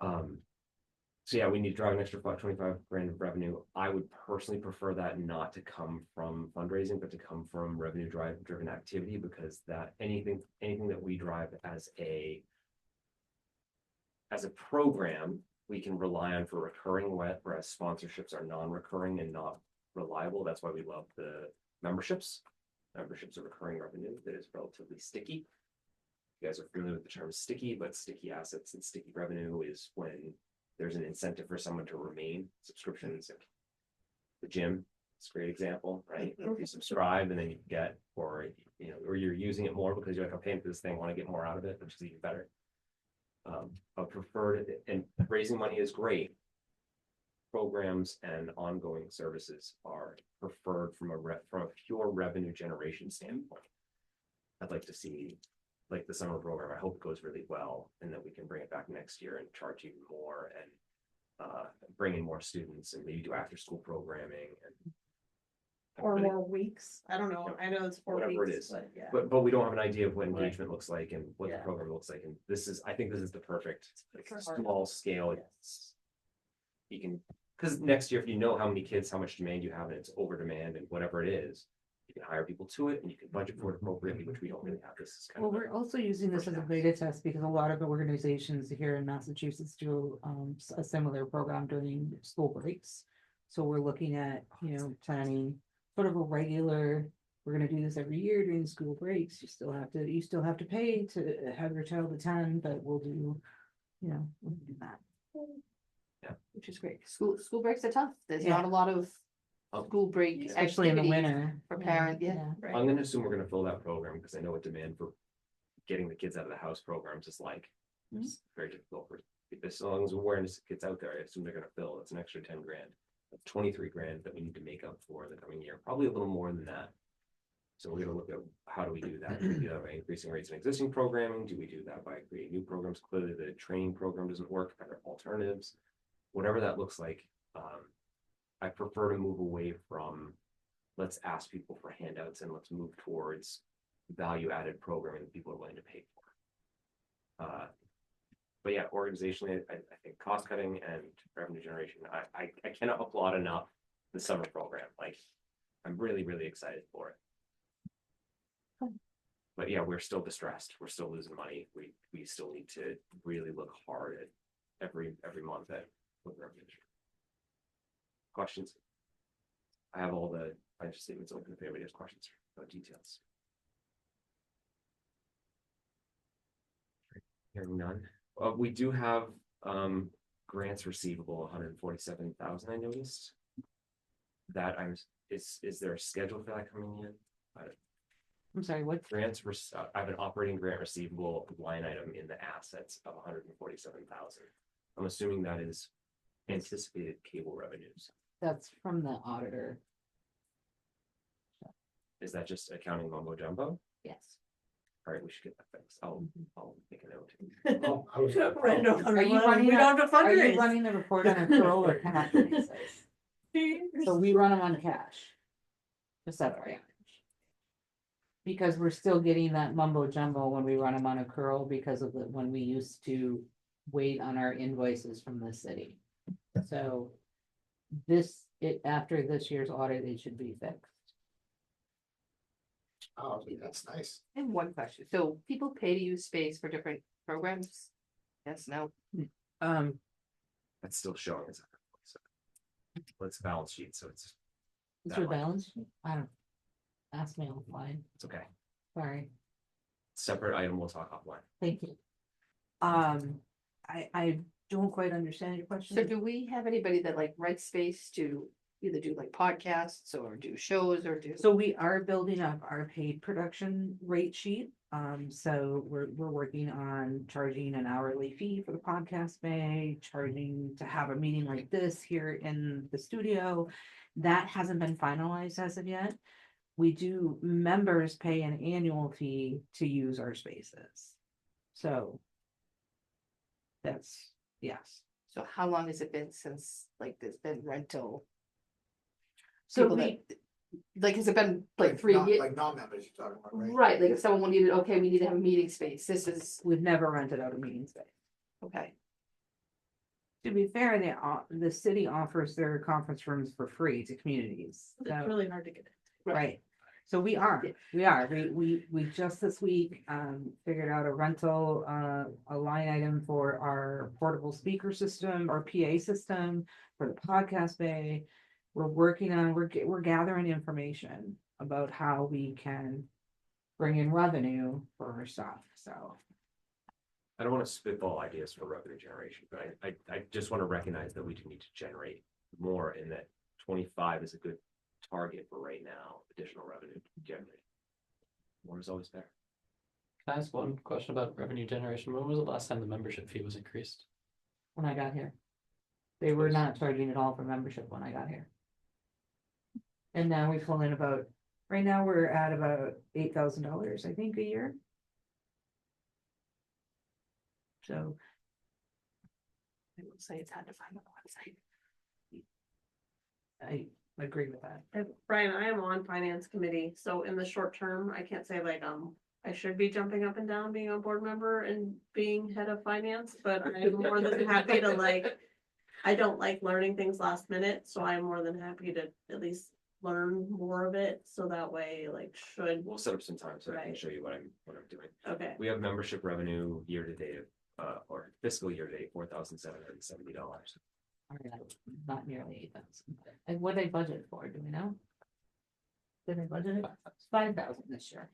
So yeah, we need to drive an extra 25 grand of revenue. I would personally prefer that not to come from fundraising, but to come from revenue driven activity, because that anything that we drive as a program, we can rely on for recurring, whereas sponsorships are non-recurring and not reliable. That's why we love the memberships. Memberships are recurring revenue that is relatively sticky. You guys are familiar with the term sticky, but sticky assets and sticky revenue is when there's an incentive for someone to remain. Subscriptions, the gym, it's a great example, right? If you subscribe and then you get, or you're using it more because you're like, I'm paying for this thing, I want to get more out of it, which is even better. I prefer, and raising money is great. Programs and ongoing services are preferred from a pure revenue generation standpoint. I'd like to see, like the summer program, I hope it goes really well, and that we can bring it back next year and charge even more, and bring in more students, and maybe do after school programming and Or more weeks, I don't know, I know it's 4 weeks. whatever it is. But yeah. But we don't have an idea of what Right. engagement looks like and what the Yeah. program looks like, and I think this is the perfect, like, For small scale. Yes. You can, because next year, if you know how many kids, how much demand you have, and it's over demand and whatever it is, you can hire people to it, and you can budget for it appropriately, which we don't really have. This is kind Well, of we're also using this as a beta test because a lot of organizations here in Massachusetts do a similar program during school breaks. So we're looking at, planning sort of a regular, we're gonna do this every year during the school breaks. You still have to pay to have your child attend, but we'll do that. Which is great. School breaks are tough. There's Yeah. not a lot of Oh. school break Especially in the activities winter. for parents, yeah. Right. I'm gonna assume we're gonna fill that program, because I know what demand for getting the kids out of the house programs is like. It's very difficult for, as long as awareness gets out there, I assume they're gonna fill. It's an extra 10 grand. That's 23 grand that we need to make up for in the coming year, probably a little more than that. So we're gonna look at how do we do that? Do we do that by increasing rates in existing programming? Do we do that by creating new programs? Clearly, the training program doesn't work. Are there alternatives? Whatever that looks like, I prefer to move away from, let's ask people for handouts, and let's move towards value-added programming that people are willing to pay for. But yeah, organizationally, I think cost cutting and revenue generation, I cannot applaud enough the summer program. Like, I'm really, really excited for it. But yeah, we're still distressed. We're still losing money. We still need to really look hard at every month at what revenue. Questions? I have all the financial statements open if anybody has questions about details. Hearing none. We do have grants receivable, 147,000, I noticed. That is there a schedule for that coming in? I'm sorry, what? I have an operating grant receivable line item in the assets of 147,000. I'm assuming that is anticipated cable revenues. That's from the auditor. Is that just accounting mumbo jumbo? Yes. All right, we should get that fixed. I'll make a note. Oh, I was- Random Are you 111, running we that- don't have Are you fundraise. running the report on accrual or cash basis? So we run them on cash. Just separate. Because we're still getting that mumbo jumbo when we run them on accrual because of when we used to wait on our invoices from the city. So after this year's audit, it should be fixed. Oh, that's nice. And one question, so people pay to use space for different programs? Yes, no, That's still showing as. Well, it's a balance sheet, so it's Is that your line. balance? I don't. Ask me offline, It's okay. sorry, Separate item, we'll talk offline. thank you. I don't quite understand your so question. do we have anybody that like rents space to either do like podcasts or do shows or do? So we are building up our paid production rate sheet. So we're working on charging an hourly fee for the podcast bay, charging to have a meeting like this here in the studio. That hasn't been finalized as of yet. We do, members pay an annual fee to use our spaces. So that's, yes. So how long has it been since like there's been rental? So People we, Like, has it been like 3 years? Like non-members you're talking about, right? Right, like if someone needed, okay, we need to have a meeting space, this is, we've never rented out a meeting space. okay, To be fair, the city offers their conference rooms for free to communities. It's So, really hard to get. right. So we just this week, figured out a rental, a line item for our portable speaker system, our PA system for the podcast bay. We're gathering information about how we can bring in revenue for our stuff, so. I don't want to spitball ideas for revenue generation, but I just want to recognize that we do need to generate more and that 25 is a good target for right now, additional revenue to generate. More is always better. Can I ask one question about revenue generation? When was the last time the membership fee was increased? When I got here. They were not charging at all for membership when I got here. And now we pull in right now we're at about $8,000, I think, a year. So, I will say it's hard to find on the website. I agree with that. And Brian, I am on finance committee, so in the short term, I can't say like, I should be jumping up and down being a board member and being head of finance, but I'm more than happy to like. I don't like learning things last minute, so I'm more than happy to at least learn more of it, so that way, like, should, We'll set up some time so I can Right. show you what I'm doing. okay. We have membership revenue year to date, or fiscal year to date, $4,770. Not nearly 8,000. And what they budget for, do we know? Did they budget it? 5,000 this year.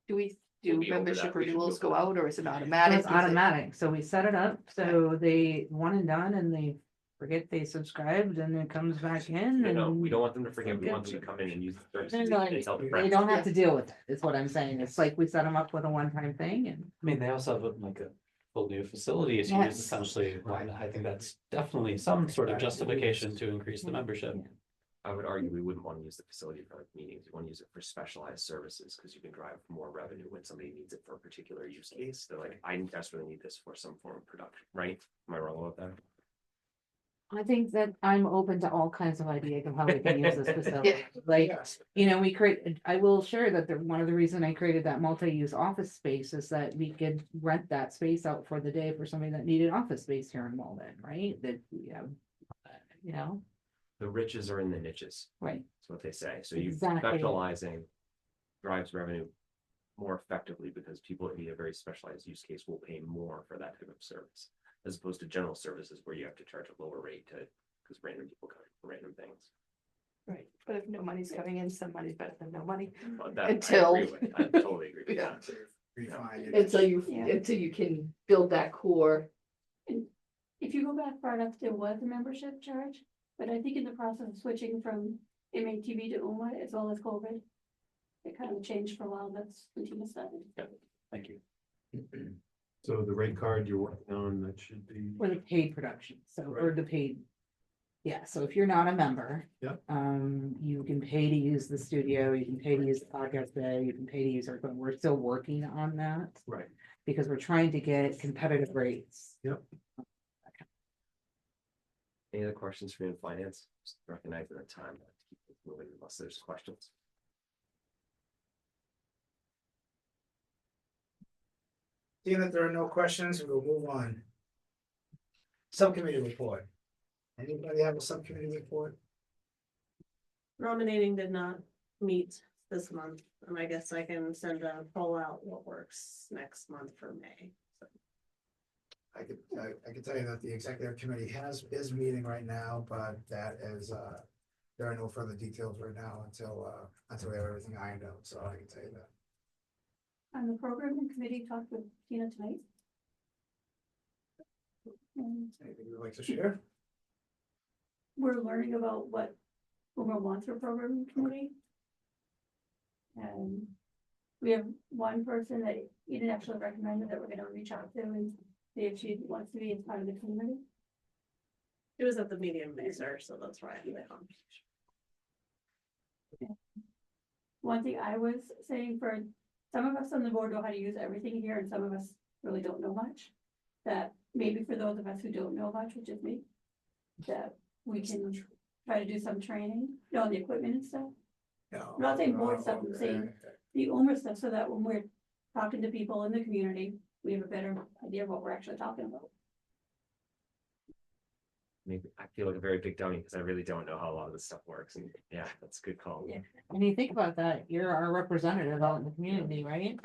Do we We'll do be over membership that. We should renewals go go over out or is it So automatic? it's automatic, so we set it up, so they one and done and they forget they subscribed and it comes back in. No, and we don't want them to forget. We want them to come in and use the No, services. no, and tell the They friends. don't have to deal with it, is what I'm saying. It's like we set them up with a one-time thing and. I mean, they also have like a full new facility to Yes. use essentially. Why not? I think that's definitely some sort of justification to increase the membership. I would argue we wouldn't want to use the facility for like meetings. We want to use it for specialized services because you can drive more revenue when somebody needs it for a particular use case. They're like, I desperately need this for some form of production, right? Am I wrong about that? I think that I'm open to all kinds of ideas of how we can use this facility. Like, Yes. I will share that one of the reason I created that multi-use office space is that we could rent that space out for the day for somebody that needed office space here in Malden, right? That we have, The riches are in the niches. right. That's what they say. So you Exactly. specializing drives revenue more effectively because people that need a very specialized use case will pay more for that type of service. As opposed to general services where you have to charge a lower rate because random people come for random things. Right, but if no money's coming in, some money's better than no money. But that Until- I agree with. I totally agree with Yeah. that. Refine it. Yeah. Until you can build that core. If you go back far enough, there was a membership charge, but I think in the process of switching from MATV to UMA as well as COVID. It kind of changed for a while, that's when Tina started. Thank you. So the rate card you're working on, that should be. For the paid production, or the paid. Yeah, so if you're not a member. Yep. You can pay to use the studio, you can pay to use the podcast bay, you can pay to use our, but we're still working on that. Right. Because we're trying to get competitive rates. Any other questions for me in finance? Just recognizing the time. I have to keep it moving unless there's questions. Seeing that there are no questions, we'll move on. Subcommittee report. Anybody have a subcommittee report? Nominating did not meet this month, and I guess I can send a poll out what works next month for May. I could tell you that the executive committee is meeting right now, but that is, there are no further details right now until we have everything ironed out, so I can tell you that. On the programming committee, talked with Tina tonight. And Anything you'd like to share? we're learning about what Uma wants for programming committee. And we have one person that Eden actually recommended that we're gonna reach out to and see if she wants to be as part of the community. It was at the medium mixer, so that's why I had that conversation. One thing I was saying, for some of us on the board know how to use everything here, and some of us really don't know much. That maybe for those of us who don't know much, which is me, that we can try to do some training, on the equipment and stuff. No. I'm not saying board stuff, I'm Okay. saying the UMR stuff, so that when we're talking to people in the community, we have a better idea of what we're actually talking about. Maybe I feel like a very big dummy because I really don't know how a lot of this stuff works, and yeah, that's a good call. Yeah. When you think about that, you're our representative out in the community, right?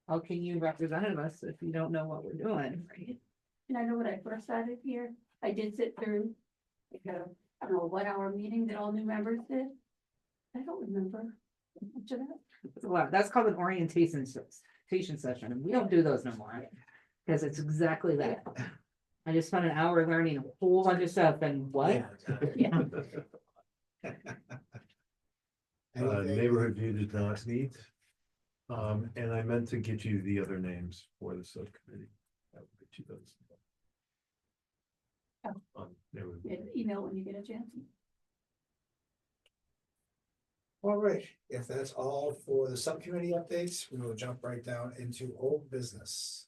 How can you represent us if you don't know what we're doing, right? And I know when I first started here, I did sit through like a, I don't know, 1 hour meeting that all new members did. I don't remember much of that. It's a lot. That's called an orientation session, and we don't do those no more. Because it's exactly that. I just spent an hour learning a whole bunch of stuff and what? Yeah. Yeah. Anything- Neighborhood view did not meet. And I meant to get you the other names for the subcommittee. I will get you those. Neighborhood view. Email when you get a chance. All right, if that's all for the subcommittee updates, we will jump right down into old business.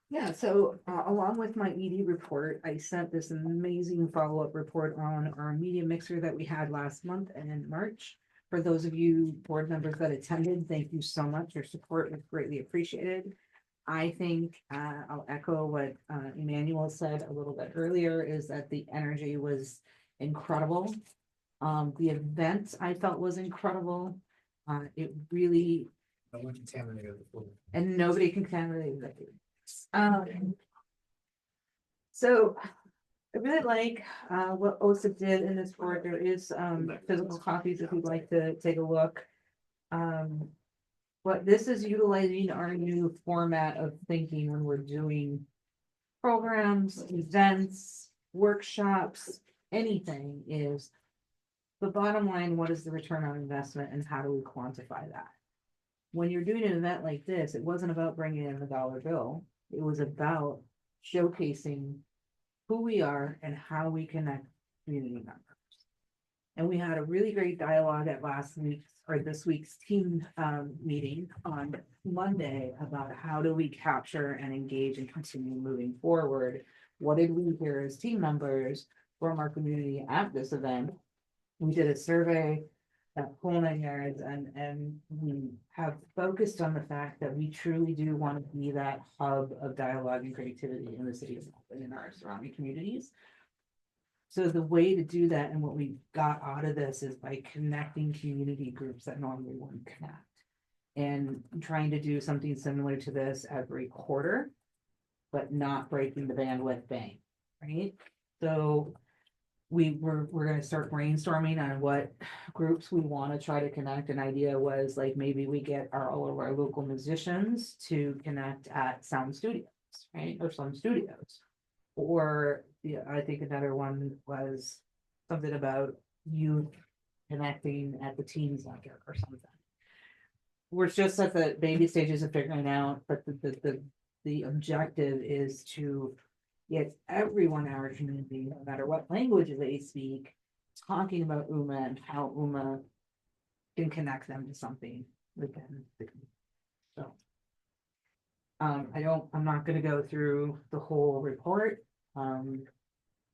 Yeah, so along with my ED report, I sent this amazing follow-up report on our media mixer that we had last month and in March. For those of you board members that attended, thank you so much. Your support was greatly appreciated. I think I'll echo what Emmanuel said a little bit earlier, is that the energy was incredible. The event I felt was incredible. It really, No one contaminated the food. and nobody contaminated the food. So I really like what OSIP did in this board. There is physical copies if you'd like to take a look. But this is utilizing our new format of thinking when we're doing programs, events, workshops, anything is the bottom line, what is the return on investment and how do we quantify that? When you're doing an event like this, it wasn't about bringing in the dollar bill. It was about showcasing who we are and how we connect community members. And we had a really great dialogue at last week's or this week's team meeting on Monday about how do we capture and engage and continue moving forward. What did we hear as team members from our community at this event? We did a survey at whole 9 yards, and we have focused on the fact that we truly do want to be that hub of dialogue and creativity in the city of Milton and in our surrounding communities. So the way to do that and what we got out of this is by connecting community groups that normally wouldn't connect. And trying to do something similar to this every quarter, but not breaking the bandwidth bank, right? So we're gonna start brainstorming on what groups we want to try to connect. An idea was like maybe we get all of our local musicians to connect at sound studios, right? Or some studios. Or yeah, I think another one was something about youth connecting at the teen center or something. We're just at the baby stages of figuring out, but the objective is to get everyone in our community, no matter what language they speak, talking about UMA and how UMA can connect them to something within the community. So I'm not gonna go through the whole report.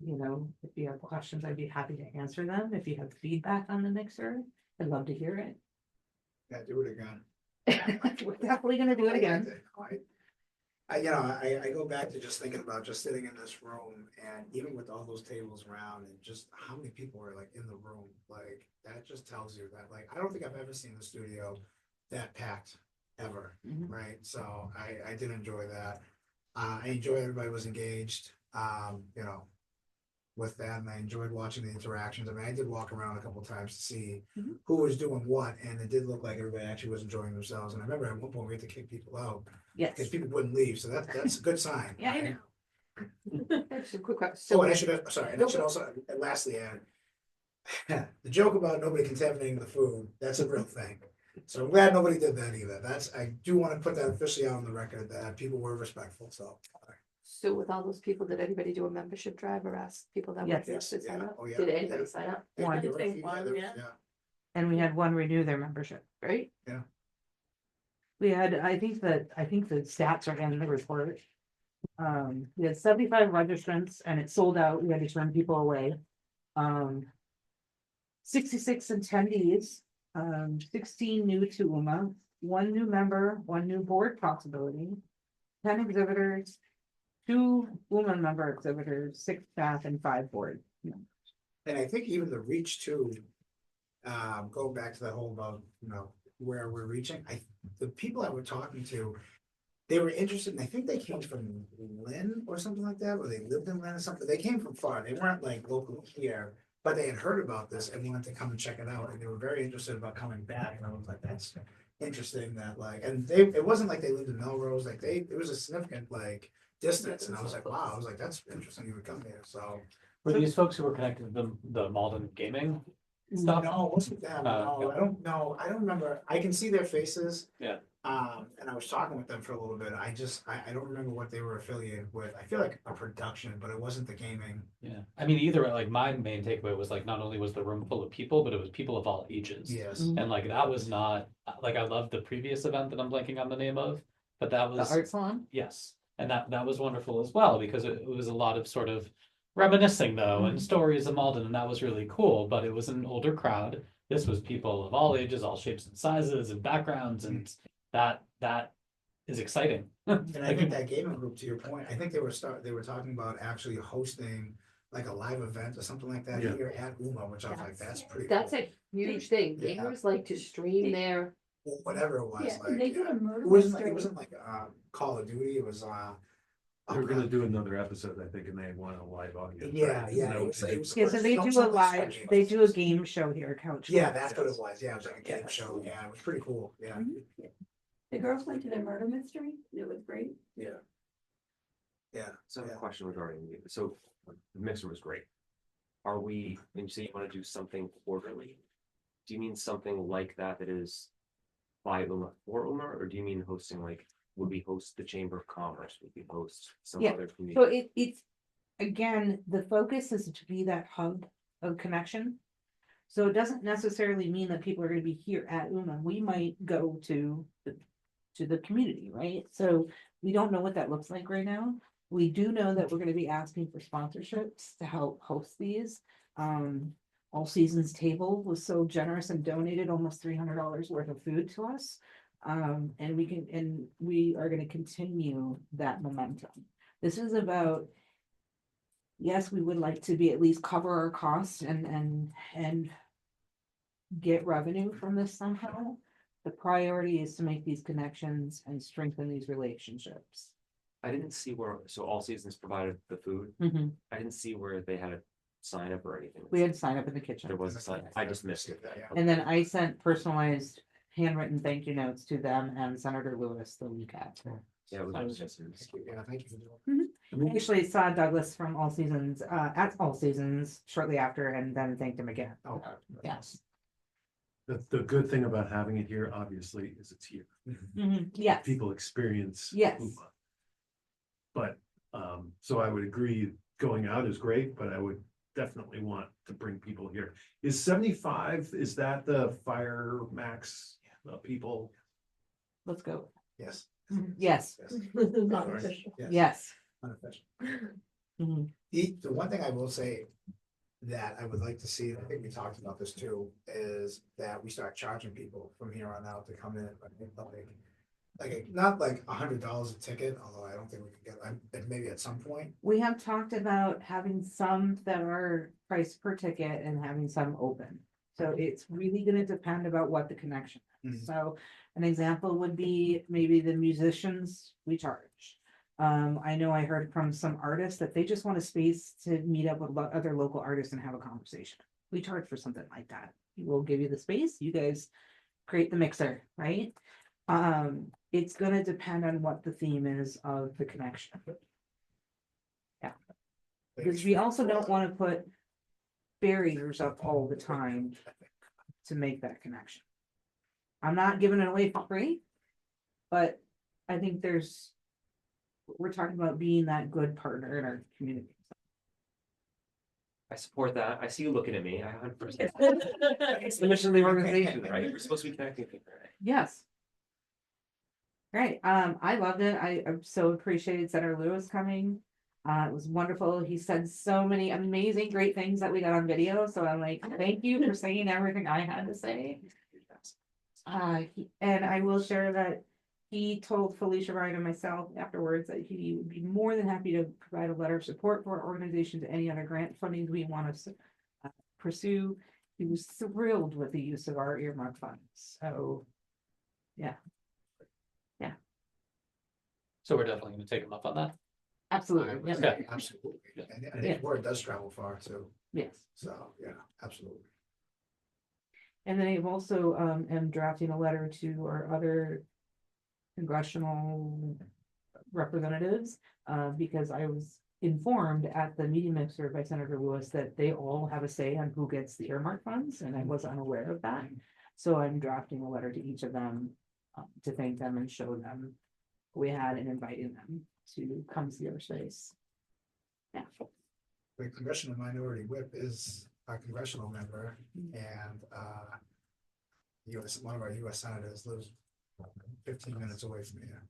You know, if you have questions, I'd be happy to answer them. If you have feedback on the mixer, I'd love to hear it. Yeah, do it again. We're definitely gonna do it again. I go back to just thinking about just sitting in this room and even with all those tables around and just how many people are like in the room, like that just tells you that, like, I don't think I've ever seen the studio that packed ever, Mhm. right? So I did enjoy that. I enjoyed everybody was engaged, with that, and I enjoyed watching the interactions. I mean, I did walk around a couple times to see Mhm. who was doing what, and it did look like everybody actually was enjoying themselves. And I remember at one point we had to kick people out Yes. because people wouldn't leave, so that's a good sign. Yeah, I know. That's a quick question. Oh, So and I should have, sorry, and I should also lastly add, the joke about nobody contaminating the food, that's a real thing. So I'm glad nobody did that either. I do want to put that officially out on the record that people were respectful, so. So with all those people, did anybody do a membership drive or ask people that were Yes. interested to sign up? Oh, yeah. Did anybody sign up? One. You're right. One, there was- yeah. And we had one renew their membership. Right? We had, I think the stats are in the report. We had 75 registrants and it sold out. We had to turn people away. 66 attendees, 16 new to UMA, one new member, one new board possibility, 10 exhibitors, 2 woman member exhibitors, 6 staff and 5 board. And I think even the reach too, going back to the whole about, where we're reaching, the people I were talking to, they were interested, and I think they came from Lynn or something like that, or they lived in Lynn or something. They came from far. They weren't like local here, but they had heard about this and wanted to come and check it out, and they were very interested about coming back. And I was like, that's interesting that like, and it wasn't like they lived in Melrose, like it was a significant like distance, and I was like, wow, I was like, that's interesting you would come here, so. Were these folks who were connected to the Malden gaming stuff? No, it wasn't them, no, I don't know, I don't remember, I can see their faces. Yeah. And I was talking with them for a little bit, I don't remember what they were affiliated with, I feel like a production, but it wasn't the gaming. Yeah, I mean, either way, like my main takeaway was like, not only was the room full of people, but it was people of all ages. Yes, Mhm. And like, that was not, like, I loved the previous event that I'm blanking on the name of, but that The was, art salon? yes. And that was wonderful as well, because it was a lot of sort of reminiscing though, and stories of Malden, and that was really cool, but it was an older crowd. This was people of all ages, all shapes and sizes and backgrounds, and that is exciting. and I think that gaming group, to your point, I think they were talking about actually hosting like a live event or something like that Yeah. here at UMA, which I was like, that's pretty cool. That's a huge thing. Yeah. Gamers like to stream their, Or whatever it was, Yeah, like, they did a murder it wasn't mystery. like Call of Duty, it was They were gonna do another episode, I think, and they wanted a live audience. Yeah, right? yeah, Isn't that what they did? Yeah, so they do a live, they do a game show here, Couch. Yeah, that's what it was, yeah, it was like a game show, yeah, it was pretty cool, yeah, The girls went to their murder mystery. It was great. yeah. Yeah, So I have Yeah. a question regarding, so the mixer was great. Are we, when you say you want to do something quarterly, do you mean something like that is by UMA for UMA, or do you mean hosting like, would we host the Chamber of Commerce, would we host some Yeah, other community? So it's, again, the focus is to be that hub of connection. So it doesn't necessarily mean that people are gonna be here at UMA. We might go to the community, right? So we don't know what that looks like right now. We do know that we're gonna be asking for sponsorships to help host these. All Seasons Table was so generous and donated almost $300 worth of food to us. And we are gonna continue that momentum. This is about, yes, we would like to be at least cover our costs and get revenue from this somehow. The priority is to make these connections and strengthen these relationships. I didn't see where, so All Seasons provided the food, I didn't see where they had a sign up or anything. We had to sign up in the kitchen. There was a sign, I just missed it. Yeah. And then I sent personalized handwritten thank you notes to them and Senator Lewis the week after. Yeah, it was just. Yeah, thank you for doing I actually saw Douglas from All Seasons, at All Seasons shortly after and then thanked him again. that. Oh, Yes. The good thing about having it here, obviously, is it's here. Yes, People experience. Yes. UMA. But, so I would agree, going out is great, but I would definitely want to bring people here. Is 75, is that the fire max people? let's go. Yes. Yes, Unofficial. yes. Unofficial. Mhm. The one thing I will say that I would like to see, and I think we talked about this too, is that we start charging people from here on out to come in. like, not like $100 a ticket, although I don't think we could get, maybe at some point. We have talked about having some that are priced per ticket and having some open. So it's really gonna depend about what the connection is. Mhm. So an example would be maybe the musicians we charge. I know I heard from some artists that they just want a space to meet up with other local artists and have a conversation. We charge for something like that. We'll give you the space, you guys create the mixer, right? It's gonna depend on what the theme is of the connection. Because we also don't wanna put barriers up all the time to make that connection. I'm not giving it away for free, but I think we're talking about being that good partner in our community. I support that. I see you looking at me. I 100%. It's the mission of the organization, right? We're supposed to be connecting people, right? Yes. Great, I loved it, I'm so appreciated Senator Lewis coming, it was wonderful, he said so many amazing, great things that we got on video, so I'm like, thank you for saying everything I had to say. And I will share that he told Felicia Ryan and myself afterwards that he would be more than happy to provide a letter of support for our organization to any other grant funding we want to pursue. He was thrilled with the use of our earmark funds, so, yeah. So we're definitely gonna take them up on that. Absolutely, I would yes, say Absolutely, Yeah. and his word does travel far too, yes. so, yeah, absolutely. And then I've also am drafting a letter to our other congressional representatives, because I was informed at the meeting mixer by Senator Lewis that they all have a say on who gets the earmark funds, and I was unaware of that. So I'm drafting a letter to each of them to thank them and show them who we had and inviting them to come see our space. Yeah. The Congressional Minority Whip is a congressional member, and one of our US senators lives 15 minutes away from here.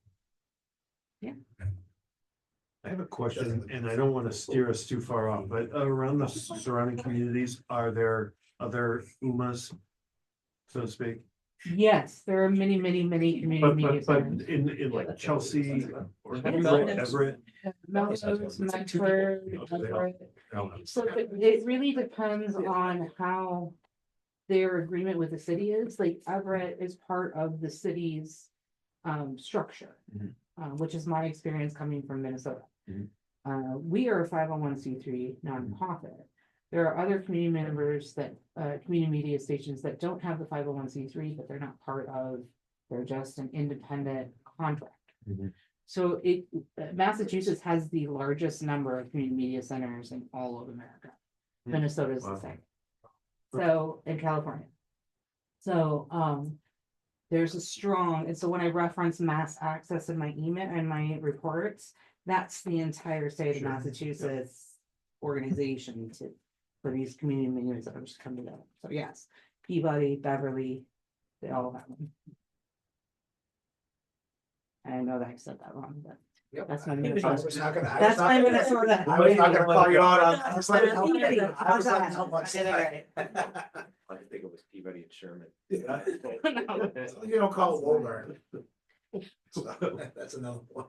I have a question, and I don't want to steer us too far off, but around the surrounding communities, are there other UMAs, so to speak? Yes, there are many community media But centers. in like Chelsea or Melrose. Everett. Melrose, Medford, Everett. So it really depends on how their agreement with the city is, like Everett is part of the city's structure. Mhm. Which is my experience coming from Minnesota. Mhm. We are a 501c3 nonprofit. There are other community members that, community media stations that don't have the 501c3, but they're not part of, they're just an independent contract. Mhm. So Massachusetts has the largest number of community media centers in all of America. Hmm. Minnesota is the Wow. same. So, in California. So, there's a strong, and so when I reference mass access in my email and my reports, that's the entire state of Sure. Massachusetts organization for these community meetings that have just come together. So yes, Peabody, Beverly, they all have them. I know that I said that wrong, but Yep. that's my I Minnesota. was not gonna. That's my Minnesota. I was not gonna call you out on. I was like, how Peabody, I was how's like, that? how much? I did it I think it was Peabody and Sherman. Yeah. You don't call it Woburn. So, that's another one.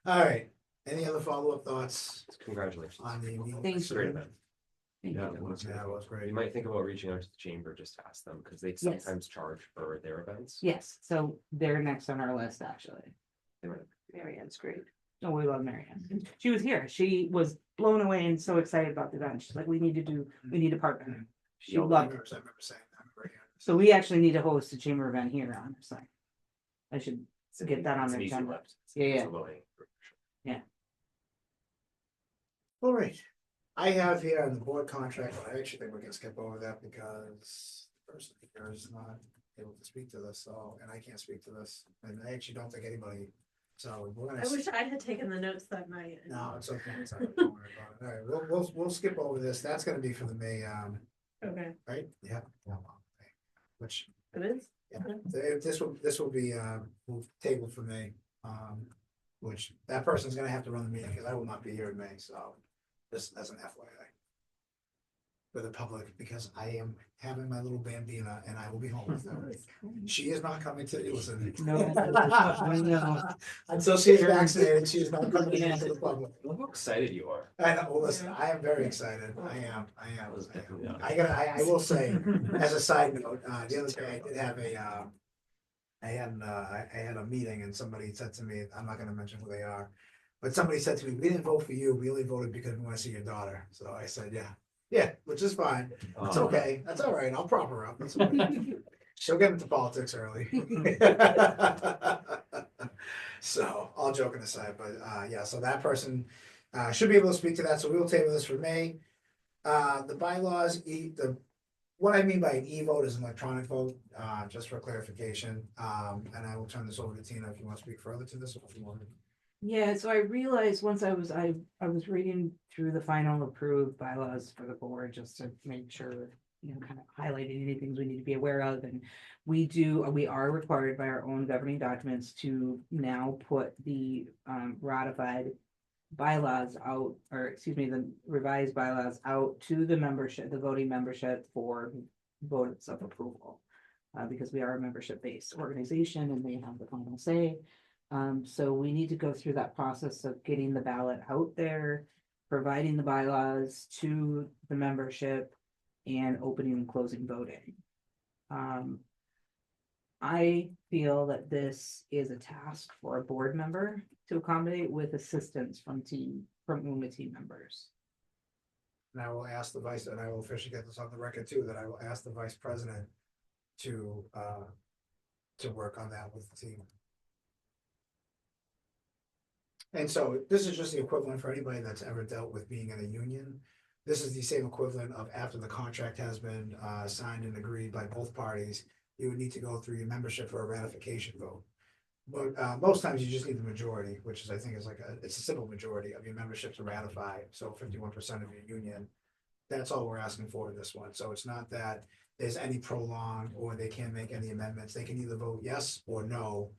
All right, any other follow-up thoughts Congratulations. on the meeting? Thank It's a great you. event. Thank Yeah, you. it was Yeah, it was great. You might think about reaching out to the chamber just to ask them, because they Yes. sometimes charge for their events. Yes, so they're next on our list, actually. They might- Marianne's great. Oh, we love Marianne. She was here. She was blown away and so excited about the event. She's like, we need to partner. She I loved it. remember saying that. I remember hearing this. So we actually need to host a chamber event here, honestly. I should get that on It's the an easy agenda. lift. Yeah, It's yeah. a low-hanging fruit, for sure. All right, I have here on the board contract, but I actually think we can skip over that because the person here is not able to speak to this, so, and I can't speak to this, and I actually don't think anybody, so we're gonna. I wish I had taken the notes that night. No, it's okay, it's all right, don't worry about it. All right, we'll skip over this, that's gonna be for the May, Okay, right? Yeah. Which, it is? yeah, this will be, moved table for May, which that person's gonna have to run the meeting, because I will not be here in May, so. This as an FYI. with the public because I am having my little Bambina and I will be home with her. She is not coming to, listen. No. Until she is vaccinated, she is not coming into the public. Look how excited you are. I know, well, listen, I am very excited. I am. Yeah. I will say, as a side note, the other day I did have I had a meeting and somebody said to me, I'm not gonna mention who they are. But somebody said to me, we didn't vote for you, we only voted because we wanna see your daughter. So I said, yeah, which is fine. It's okay. That's all right. I'll prop her up. That's okay. She'll get into politics early. So, all joking aside, but yeah, so that person should be able to speak to that. So we will table this for May. The bylaws, what I mean by an e-vote is an electronic vote, just for clarification. And I will turn this over to Tina if you want to speak further to this or if you want. Yeah, so I realized once I was reading through the final approved bylaws for the board, just to make sure, kind of highlighting any things we need to be aware of, and we are required by our own governing documents to now put the ratified bylaws out, or excuse me, the revised bylaws out to the membership, the voting membership for votes of approval. Because we are a membership-based organization and they have the final say. So we need to go through that process of getting the ballot out there, providing the bylaws to the membership, and opening and closing voting. I feel that this is a task for a board member to accommodate with assistance from UMA team members. And I will ask the vice, and I will officially get this on the record too, that I will ask the vice president to work on that with the team. And so this is just the equivalent for anybody that's ever dealt with being in a union. This is the same equivalent of after the contract has been signed and agreed by both parties, you would need to go through your membership for a ratification vote. But most times you just need the majority, which is, I think, is it's a simple majority of your membership to ratify. So 51% of your union. That's all we're asking for in this one. So it's not that there's any prolonged or they can't make any amendments. They can either vote yes or no.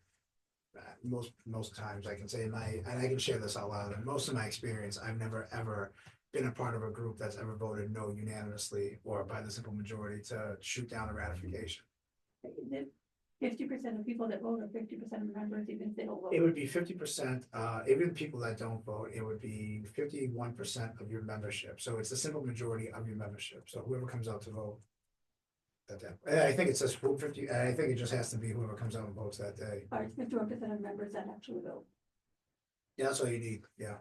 Most times I can say and I can share this out loud. In most of my experience, I've never ever been a part of a group that's ever voted no unanimously or by the simple majority to shoot down a ratification. 50% of people that vote are 50% of members, even if they don't vote. It would be 50%, even people that don't vote, it would be 51% of your membership. So it's a simple majority of your membership. So whoever comes out to vote that day. I think it says 50, I think it just has to be whoever comes out and votes that day. Or it's 51% of members that actually vote. Yeah, that's all you need, yeah.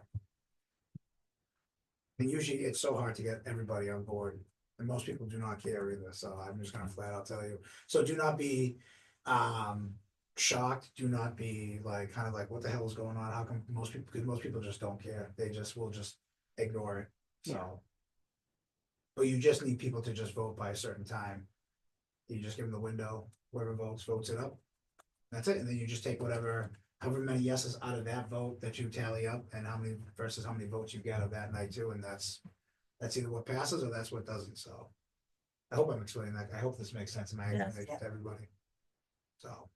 And usually it's so hard to get everybody on board, and most people do not care either, so I'm just gonna flat out tell you. So do not be shocked, do not be like, kind of like, what the hell is going on? How come most people, because most people just don't care, they just will just ignore it, so. But you just need people to just vote by a certain time. You just give them the window, whoever votes it up. That's it, and then you just take however many yeses out of that vote that you tally up and how many versus how many votes you get of that night too, and that's either what passes or that's what doesn't, so. I hope I'm explaining that. I hope this makes sense in my explanation to everybody. So.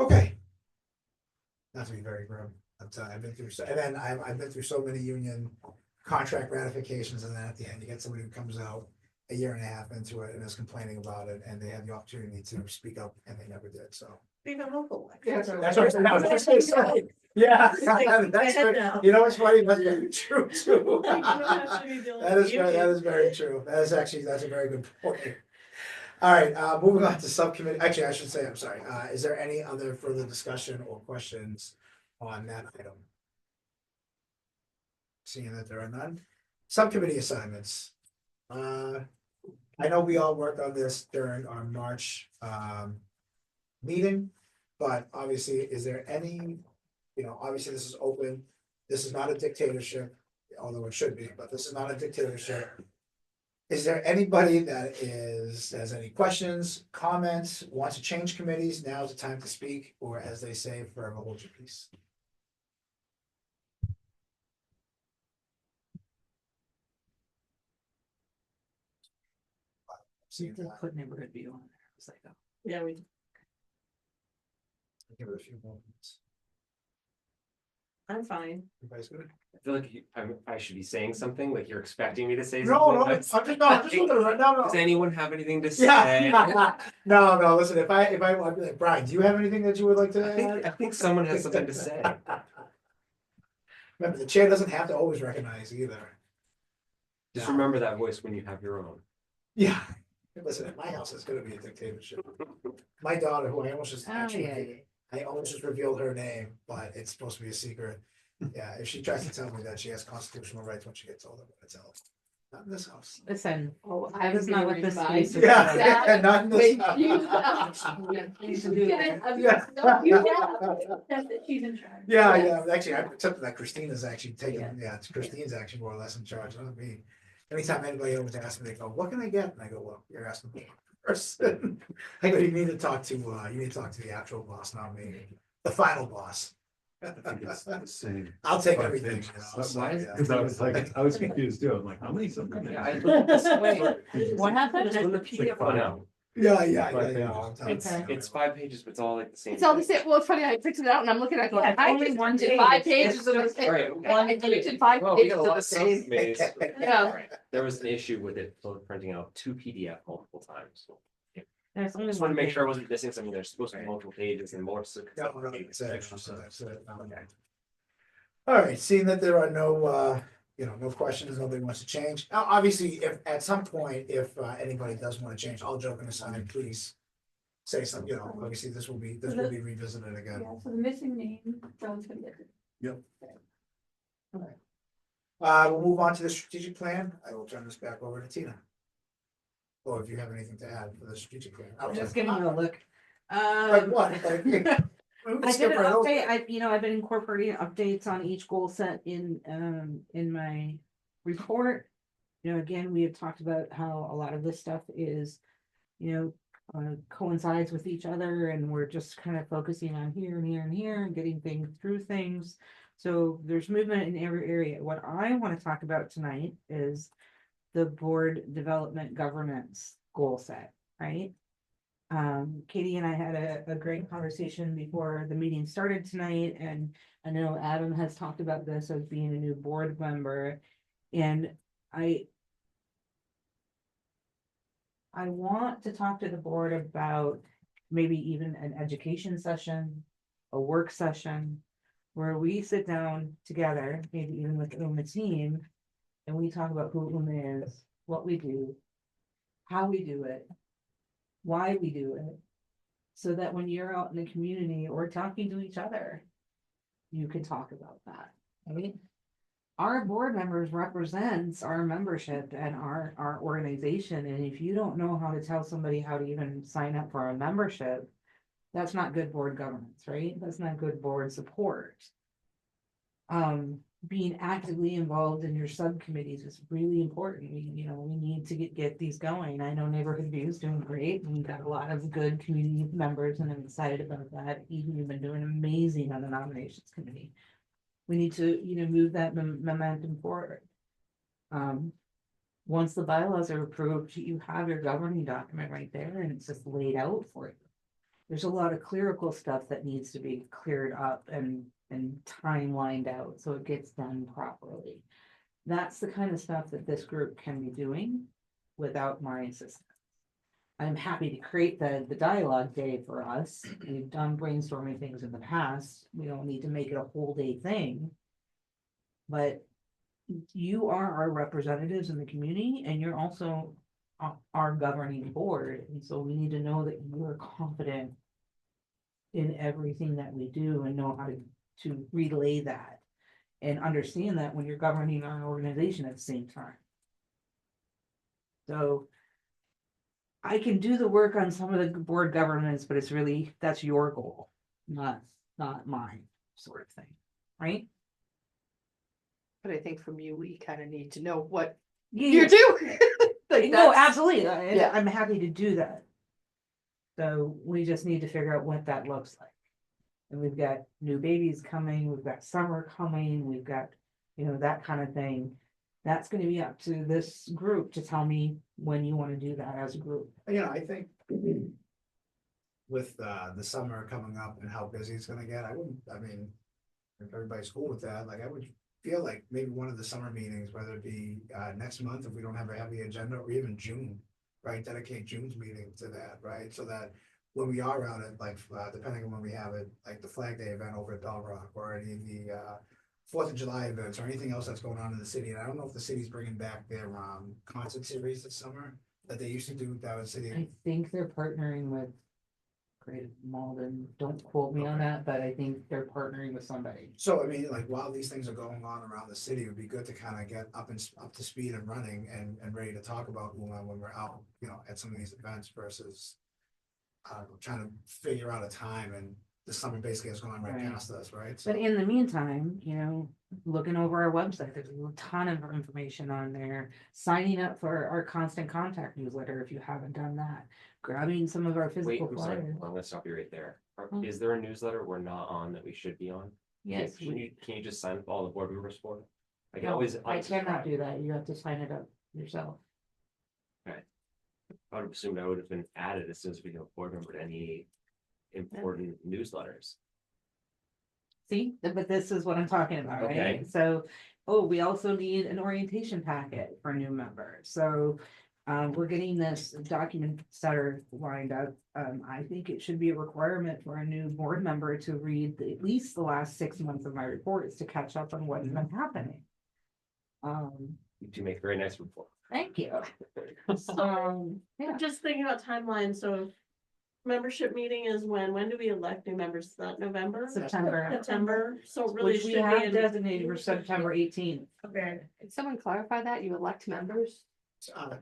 Okay. Not to be very grim, but I've been through, and then I've been through so many union contract ratifications, and then at the end, you get somebody who comes out a year and a half into it and is complaining about it, and they had the opportunity to speak up, and they never did, so. Even local. That's what I was gonna say. Yeah, that's right. You know what's funny? That's very true too. That is very true. That's a very good point. All right, moving on to subcommittee, actually, I should say, I'm sorry, is there any other further discussion or questions on that item? Seeing that there are none, subcommittee assignments. I know we all worked on this during our March meeting, but obviously, is there any, obviously this is open, this is not a dictatorship, although it should be, but this is not a dictatorship. Is there anybody that has any questions, comments, wants to change committees? Now is the time to speak, or as they say, forever hold your peace. See They put neighborhood view on there. It's like, oh. Yeah, we. Give it a few moments. I'm fine. Everybody's good? I feel like I should be saying something, like you're expecting me to say No, something. no, but- I'm just looking at it, no, Does no. anyone have anything to say? Yeah, no, listen, if I'd be like, Brian, do you have anything that you would like to I add? think someone has something to say. Remember, the chair doesn't have to always recognize either. Just No. remember that voice when you have your own. Yeah, listen, at my house, it's gonna be a dictatorship. My daughter, who I almost just Oh, actually, yeah, I almost just revealed her name, but it's supposed to be a secret. Yeah, if she tries to tell me that she has constitutional rights when she gets older, I'm gonna tell her. Not in this house. Listen, Oh, that is not what this space is. Yeah, That- not in this Wait, house. you- You should do that. Yeah. You have, that's it, she's in charge. Yeah, Yes. yeah, actually, I accepted that Christina's actually taking, yeah, it's Christine's actually more or less in charge, not me. Anytime anybody always asks me, they go, what can I get? And I go, well, you're asking the wrong person. I go, you need to talk to the actual boss, not me, the final boss. I think it's the same. I'll take Five everything, pages. you know, so, Why is- yeah. Cause I was like, I was confused too, I'm like, how many subcommittees? Yeah, I looked at this. Wait, what happened? When the PDF went out, Yeah, Five yeah. pages. I'm telling Okay. you. it's 5 pages, but it's all like the same. It's all the thing. same, well, it's funny, I printed it out and I'm looking at it going, Yeah, I only just one printed 5 page. pages of the same. All right, I printed 5 well, we pages got a of lot the of same. subcommittees. Yeah. All right. There was an issue with it printing out 2 PDF multiple times. There's I only just want to one make page. sure I wasn't missing something. There's supposed to be multiple pages and more. No, no, that's it, that's it. Okay. All right, seeing that there are no, no questions, nobody wants to change. Now, obviously, if at some point, if anybody does want to change, all joking aside, please say something, obviously this will be revisited again. Yeah, so the missing name, John's gonna get it. We'll move on to the strategic plan. I will turn this back over to Tina. Or if you have anything to add for the strategic plan. I'm just giving you a look. Like what? Like, we can I skip did an right over update, it. I've been incorporating updates on each goal set in my report. Again, we have talked about how a lot of this stuff is, coincides with each other and we're just kind of focusing on here and here and here and getting things through things. So there's movement in every area. What I want to talk about tonight is the board development governance goal set, right? Katie and I had a great conversation before the meeting started tonight, and I know Adam has talked about this as being a new board member. And I want to talk to the board about maybe even an education session, a work session, where we sit down together, maybe even with the team, and we talk about who UMA is, what we do, how we do it, why we do it, so that when you're out in the community or talking to each other, you can talk about that, right? Our board members represents our membership and our organization, and if you don't know how to tell somebody how to even sign up for a membership, that's not good board governance, right? That's not good board support. Being actively involved in your subcommittees is really important. We need to get these going. I know Neighborhood View is doing great, and we've got a lot of good community members, and I'm excited about that. Eden, you've been doing amazing on the nominations committee. We need to, move that momentum forward. Once the bylaws are approved, you have your governing document right there, and it's just laid out for you. There's a lot of clerical stuff that needs to be cleared up and timelined out so it gets done properly. That's the kind of stuff that this group can be doing without my assistance. I'm happy to create the dialogue day for us. We've done brainstorming things in the past. We don't need to make it a whole day thing. But you are our representatives in the community, and you're also our governing board. And so we need to know that you're confident in everything that we do and know how to relay that and understand that when you're governing our organization at the same time. So I can do the work on some of the board governance, but that's your goal, not mine, sort of thing, right? But I think from you, we kind of need to know what Yeah. you do. Like, No, that's- absolutely. Yeah. I'm happy to do that. So we just need to figure out what that looks like. And we've got new babies coming, we've got summer coming, we've got, that kind of thing. That's gonna be up to this group to tell me when you wanna do that as a group. I think with the summer coming up and how busy it's gonna get, if everybody's cool with that, like I would feel like maybe one of the summer meetings, whether it be next month, if we don't have a heavy agenda, or even June, right? Dedicate June's meeting to that, right? So that when we are out at like, depending on when we have it, like the Flag Day event over at Bell Rock, or any of the 4th of July events, or anything else that's going on in the city. And I don't know if the city's bringing back their concert series this summer that they used to do. That was city. I think they're partnering with Great Malden, don't quote me on Okay. that, but I think they're partnering with somebody. So I mean, like while these things are going on around the city, it would be good to kind of get up to speed and running and ready to talk about when we're out, at some of these events versus trying to figure out a time, and the summer basically has gone right Right. past us, right? So But in the meantime, looking over our website, there's a ton of information on there. Signing up for our constant contact newsletter if you haven't done that. Grabbing some of our Wait, physical I'm sorry, flyers. I'm gonna stop you right there. Hmm. Is there a newsletter we're not on that we should be on? Yes, Can you just sign up all the board members for it? I can no, always. I cannot do that. You have to sign it up yourself. I would have assumed I would have been added as soon as we became a board member to any important newsletters. See, but this is what I'm talking about, Okay. right? So, we also need an orientation packet for new members, so. We're getting this document setter lined up. I think it should be a requirement for a new board member to read at least the last 6 months of my reports to catch up on what's been happening. You do make a very nice report. Thank you. Yeah. Just thinking about timeline, so membership meeting is when do we elect new members? Is that November? September, September, so it really which we should have be in. designated for September 18th. Okay, Can someone clarify that? You elect members?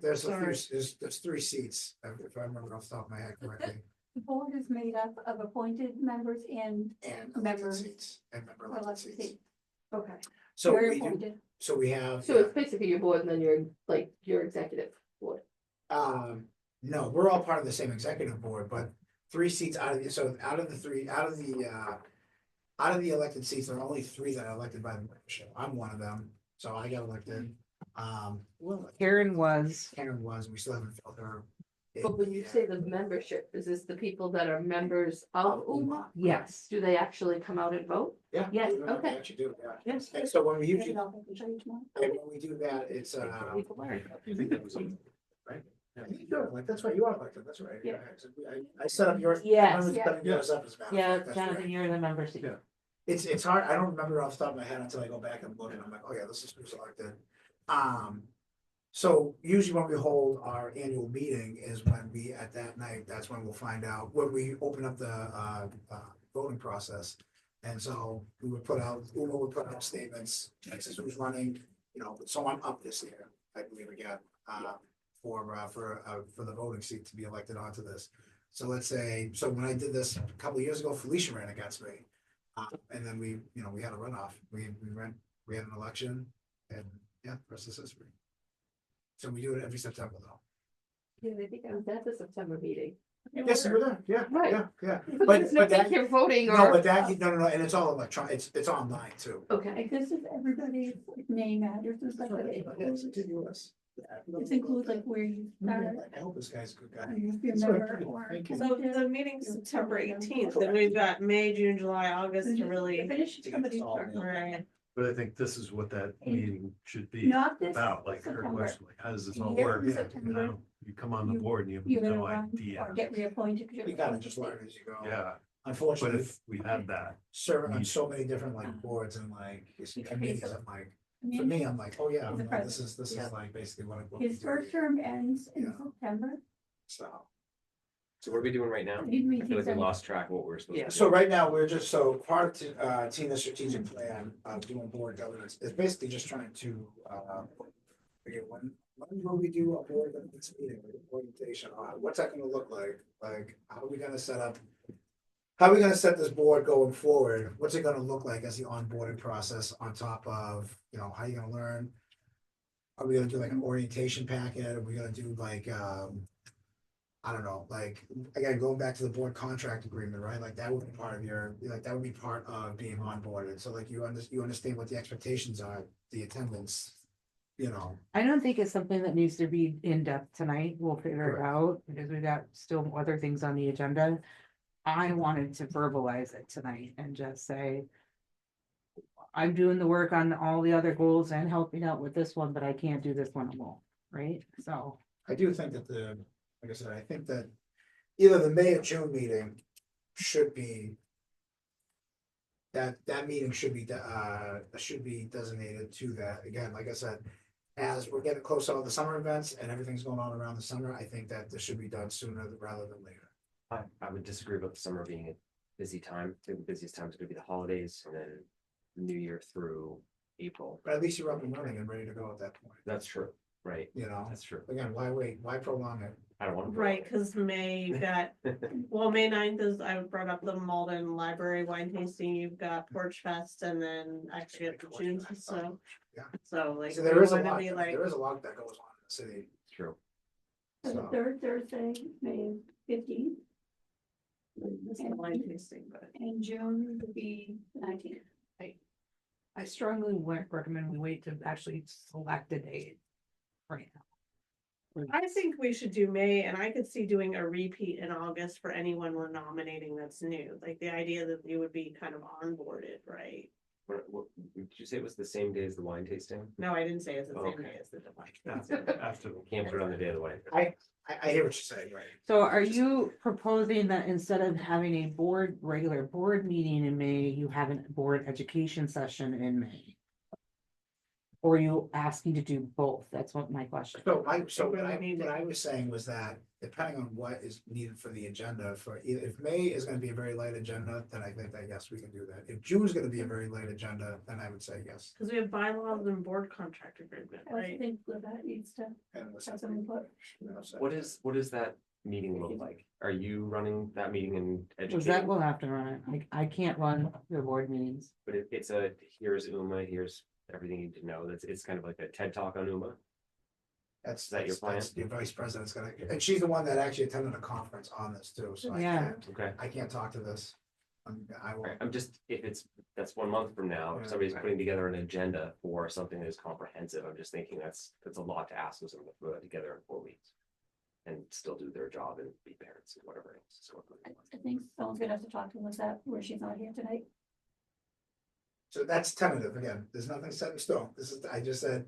there's Sorry. there's 3 seats, if I remember off the top of my head correctly, The board is made up of appointed members and and Members. elected seats and member elected elected seats. seats. Okay. So Very we do. appointed. So we have. So it's basically your board and then your executive board. No, we're all part of the same executive board, but 3 seats out of out of the elected seats, there are only 3 that are elected by the membership. I'm one of them, so I got elected. Karen was, Karen was, we still haven't filled her. But when you say the membership, is this the people that are members of UMA? yes, Do they actually come out and vote? Yeah. Yes, we okay. Actually do, yeah. yes. And so when we Yeah, usually, I'll make sure each month. when we do that, it's People learn. I think that was right? Yeah, you're like, that's right, you are elected, that's right. Yeah. I set up yours. Yes. I remember setting yours up as a matter of Yeah, fact, that's Jonathan, right. you're the member seat. Yeah. It's hard, I don't remember off the top of my head until I go back and look, and I'm like, oh yeah, this is who's elected. So usually when we hold our annual meeting is when we, at that night, that's when we'll find out, when we open up the voting process. And so we would put out, Uma would put out statements, this is who's running, so I'm up this year, I believe again, for the voting seat to be elected onto this. So let's say, so when I did this a couple of years ago, Felicia ran against me. And then we had a runoff, we had an election, and yeah, the rest is history. So we do it every September though. Yeah, I think I was at the September meeting. Yes, we're there, yeah, Right. yeah. But there's no but that- like you're voting No, or. but that, no, and it's all electronic, it's online too. Okay. Like this is everybody's name, addresses, like It's it continuous. includes like where you start. I hope this guy's a good guy. and if you're a That's what I member figured. or- Thank you. so the meeting's September 18th, and we've got May, June, July, August to really. Finish somebody's term. Right. But I think this is what that And meeting should be Not this about, like her September. question, like, how does this all Year work? in September, You come on the you- board and you have you're gonna no run idea. or get reappointed. 'cause you're You gotta appointed just seat. learn as you go. Yeah, but Unfortunately, if we had that, serving on so many different like boards and like committees, I'm like, for me, I'm like, oh yeah, He's the this is Yeah. like basically what. His first term ends in Yeah. September. So. So what are we doing right now? These I feel like meetings we are- lost track of what we were supposed to do. So right now, we're just, so part of Tina's strategic plan of doing board governance is basically just trying to, figure when will we do a board governance meeting, like orientation on, what's that gonna look like? Like, how are we gonna set up? How are we gonna set this board going forward? What's it gonna look like as the onboarding process on top of, how are you gonna learn? Are we gonna do like an orientation packet? Are we gonna do like, I don't know, like, again, going back to the board contract agreement, right? Like that would be part of that would be part of being onboarded. So like you understand what the expectations are, the attendance, I don't think it's something that needs to be in depth tonight. We'll figure it Correct. out because we've got still other things on the agenda. I wanted to verbalize it tonight and just say, I'm doing the work on all the other goals and helping out with this one, but I can't do this one alone, right? So, I do think that like I said, I think that either the May or June meeting should be. That meeting should be designated to that, again, like I said. As we're getting close to all the summer events and everything's going on around the summer, I think that this should be done sooner rather than later. I would disagree about the summer being a busy time. I think the busiest time is gonna be the holidays and then New Year through April. But at least you're up and running and ready to go at that point, That's true, right? you know, That's true. again, why wait, why prolong it? I don't want to. Right, cause May, you've got, well, May 9th is, I brought up the Malden Library wine tasting, you've got Porch Fest, and then actually up to June, so. Yeah. So like. So there is a we wanna lot, be like- there is a lot that goes on in the city, True. So the so. third Thursday, May 15th, It's the wine tasting, but. and June would be 19th. I strongly recommend we wait to actually select a date. Right now. I think we should do May, and I could see doing a repeat in August for anyone we're nominating that's new, like the idea that you would be kind of onboarded, right? What, did you say it was the same day as the wine tasting? No, I didn't say it's the same Okay. day as the wine. After. Can't put it on the day of the wine. I hear what you're saying, right? So are you proposing that instead of having a regular board meeting in May, you have a board education session in May? Or are you asking to do both? That's what my question. So what I was saying was that depending on what is needed for the agenda for either, if May is gonna be a very light agenda, then I think that yes, we can do that. If June is gonna be a very light agenda, then I would say yes. Cause we have bylaws and board contract agreement, I right? think that needs to And let's have some input. so- What does that meeting look like? Are you running that meeting and Was that educating? will have to run it. I can't run your board meetings. But it's here's UMA, here's everything you need to know. It's kind of like a TED Talk on UMA. That's that your plan? Your vice president's gonna, and she's the one that actually attended a conference on this too, so Yeah. Okay. I can't talk to this. I will, Right, I'm just, if that's 1 month from now, if Yeah. somebody's putting together an agenda for something that is comprehensive, I'm just thinking that's a lot to ask of someone to put it together in 4 weeks. And still do their job and be parents and whatever else. So, I think someone's gonna have to talk to Lizette where she's not here tonight. so that's tentative, again, there's nothing set in stone, this is, I just said,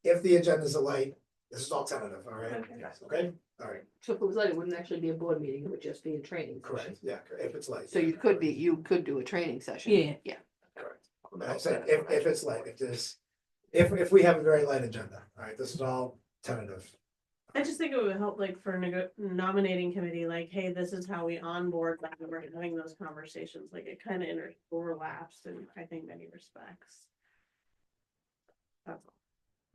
if the agendas are light, this is all tentative, all right? Okay. Yes. Okay, all right, So if it was like, it wouldn't actually be a board meeting, it would just be a training session. correct, yeah, if it's light. So you could do a training session. Yeah. Correct. But I said, if it's light, if we have a very light agenda, all right, this is all tentative. I just think it would help like for nominating committee, like, hey, this is how we onboard when we're having those conversations, like it kind of overlaps in, I think, many respects. That's all.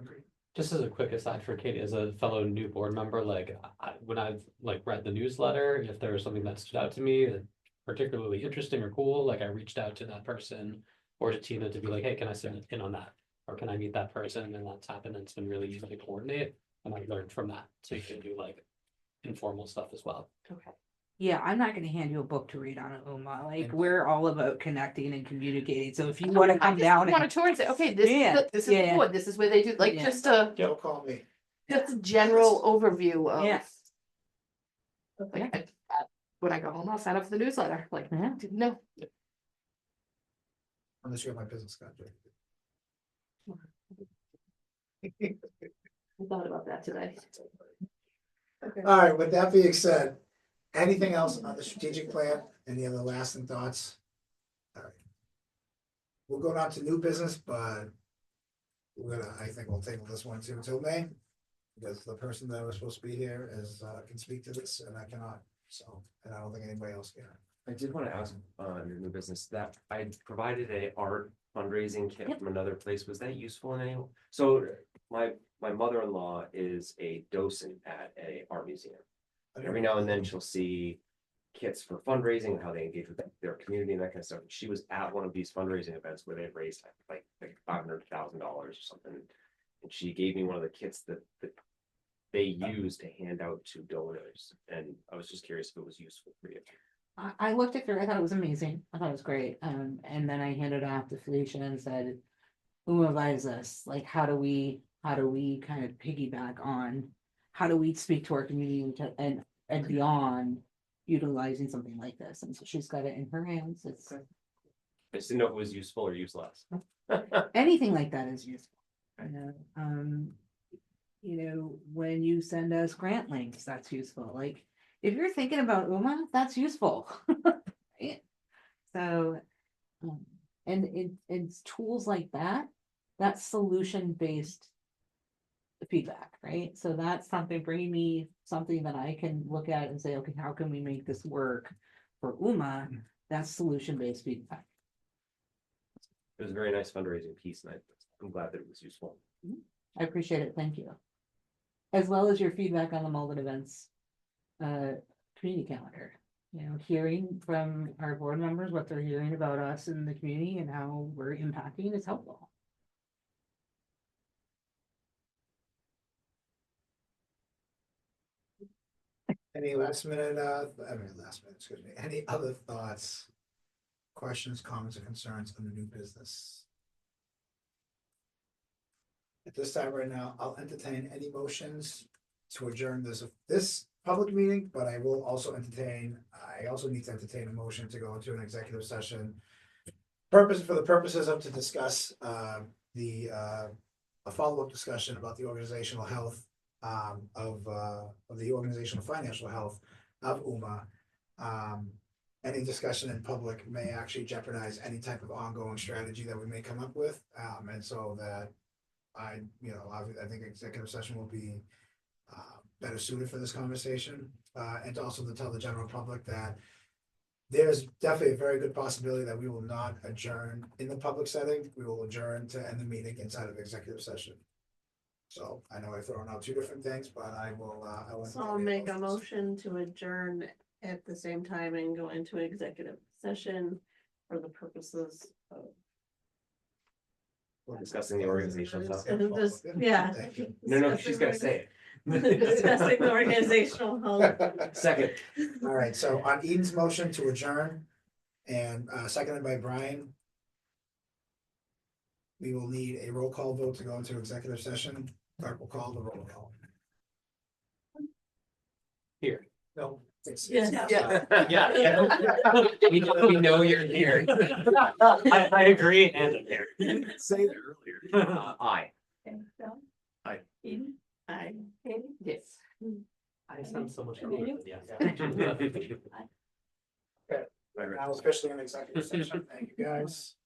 Agreed. Just as a quick aside for Katie, as a fellow new board member, like when I've like read the newsletter, if there was something that stood out to me that particularly interesting or cool, like I reached out to that person or to Tina to be like, hey, can I sit in on that? Or can I meet that person? And that's happened. And it's been really easy to coordinate. And I learned from that. So you can do like informal stuff as well. Okay. Yeah, I'm not gonna hand you a book to read on it, Uma. Like, And- we're all about connecting and communicating. So if you wanna come down Want and. to tour and say, okay, this is, Yeah, this is the yeah. board, this is where they do, like, Yeah. just Don't call me. a general overview of. Yeah. Like, when I go home, I'll sign up for the newsletter, like, Yeah. didn't know. Unless you have my business card. I thought about that today. All right, with that being said, anything else on the strategic plan? Any other lasting thoughts? All right. We'll go down to new business, but I think we'll table this one too until May. Because the person that was supposed to be here can speak to this and I cannot, so, and I don't think anybody else can. I did want to ask your new business that I provided a art fundraising kit Yep. from another place. Was that useful in any way? So my mother-in-law is a docent at a art museum. Every now and then she'll see kits for fundraising and how they engage with their community and that kind of stuff. She was at one of these fundraising events where they raised like $500,000 or something. And she gave me one of the kits that they use to hand out to donors. And I was just curious if it was useful for you. I looked at it, I thought it was amazing. I thought it was great. And then I handed it off to Felicia and said, who advised us? Like, how do we kind of piggyback on? How do we speak to our community and beyond utilizing something like this? And so she's got it in her hands. It's I just didn't know if it was useful or useless. Anything like that is useful. You know, when you send us grant links, that's useful. Like, if you're thinking about UMA, that's useful. Right? So, and it's tools like that, that's solution-based feedback, right? So that's something, bringing me something that I can look at and say, okay, how can we make this work for UMA? That's solution-based feedback. It was a very nice fundraising piece, and I'm glad that it was useful. I appreciate it, thank you. As well as your feedback on the Malden events community calendar. You know, hearing from our board members what they're hearing about us in the community and how we're impacting is helpful. Any excuse me, any other thoughts, questions, comments, or concerns on the new business? At this time right now, I'll entertain any motions to adjourn this public meeting, but I also need to entertain a motion to go into an executive session. For the purposes of to discuss a follow-up discussion about the organizational health of the organizational financial health of UMA. Any discussion in public may actually jeopardize any type of ongoing strategy that we may come up with. And so that I think executive session will be better suited for this conversation. And also to tell the general public that there's definitely a very good possibility that we will not adjourn in the public setting. We will adjourn to end the meeting inside of executive session. So I know I've thrown out two different things, but I will. So I'll make a motion to adjourn at the same time and go into executive session for the purposes of. We're discussing the organizational stuff. Yeah. No, she's gonna say Discussing the organizational health. it. Second. All right, so on Eden's motion to adjourn and seconded by Brian. We will need a roll call vote to go into executive session. Clerk will call the roll call. Here. No. It's. Yes. Yeah. We know you're here. I agree and I'm here. You didn't say that earlier. Aye. Okay, Bill? Aye. Eden? Aye. Katie? Yes. I sound so much cooler cooler than than Now officially in executive session. Thank you, guys.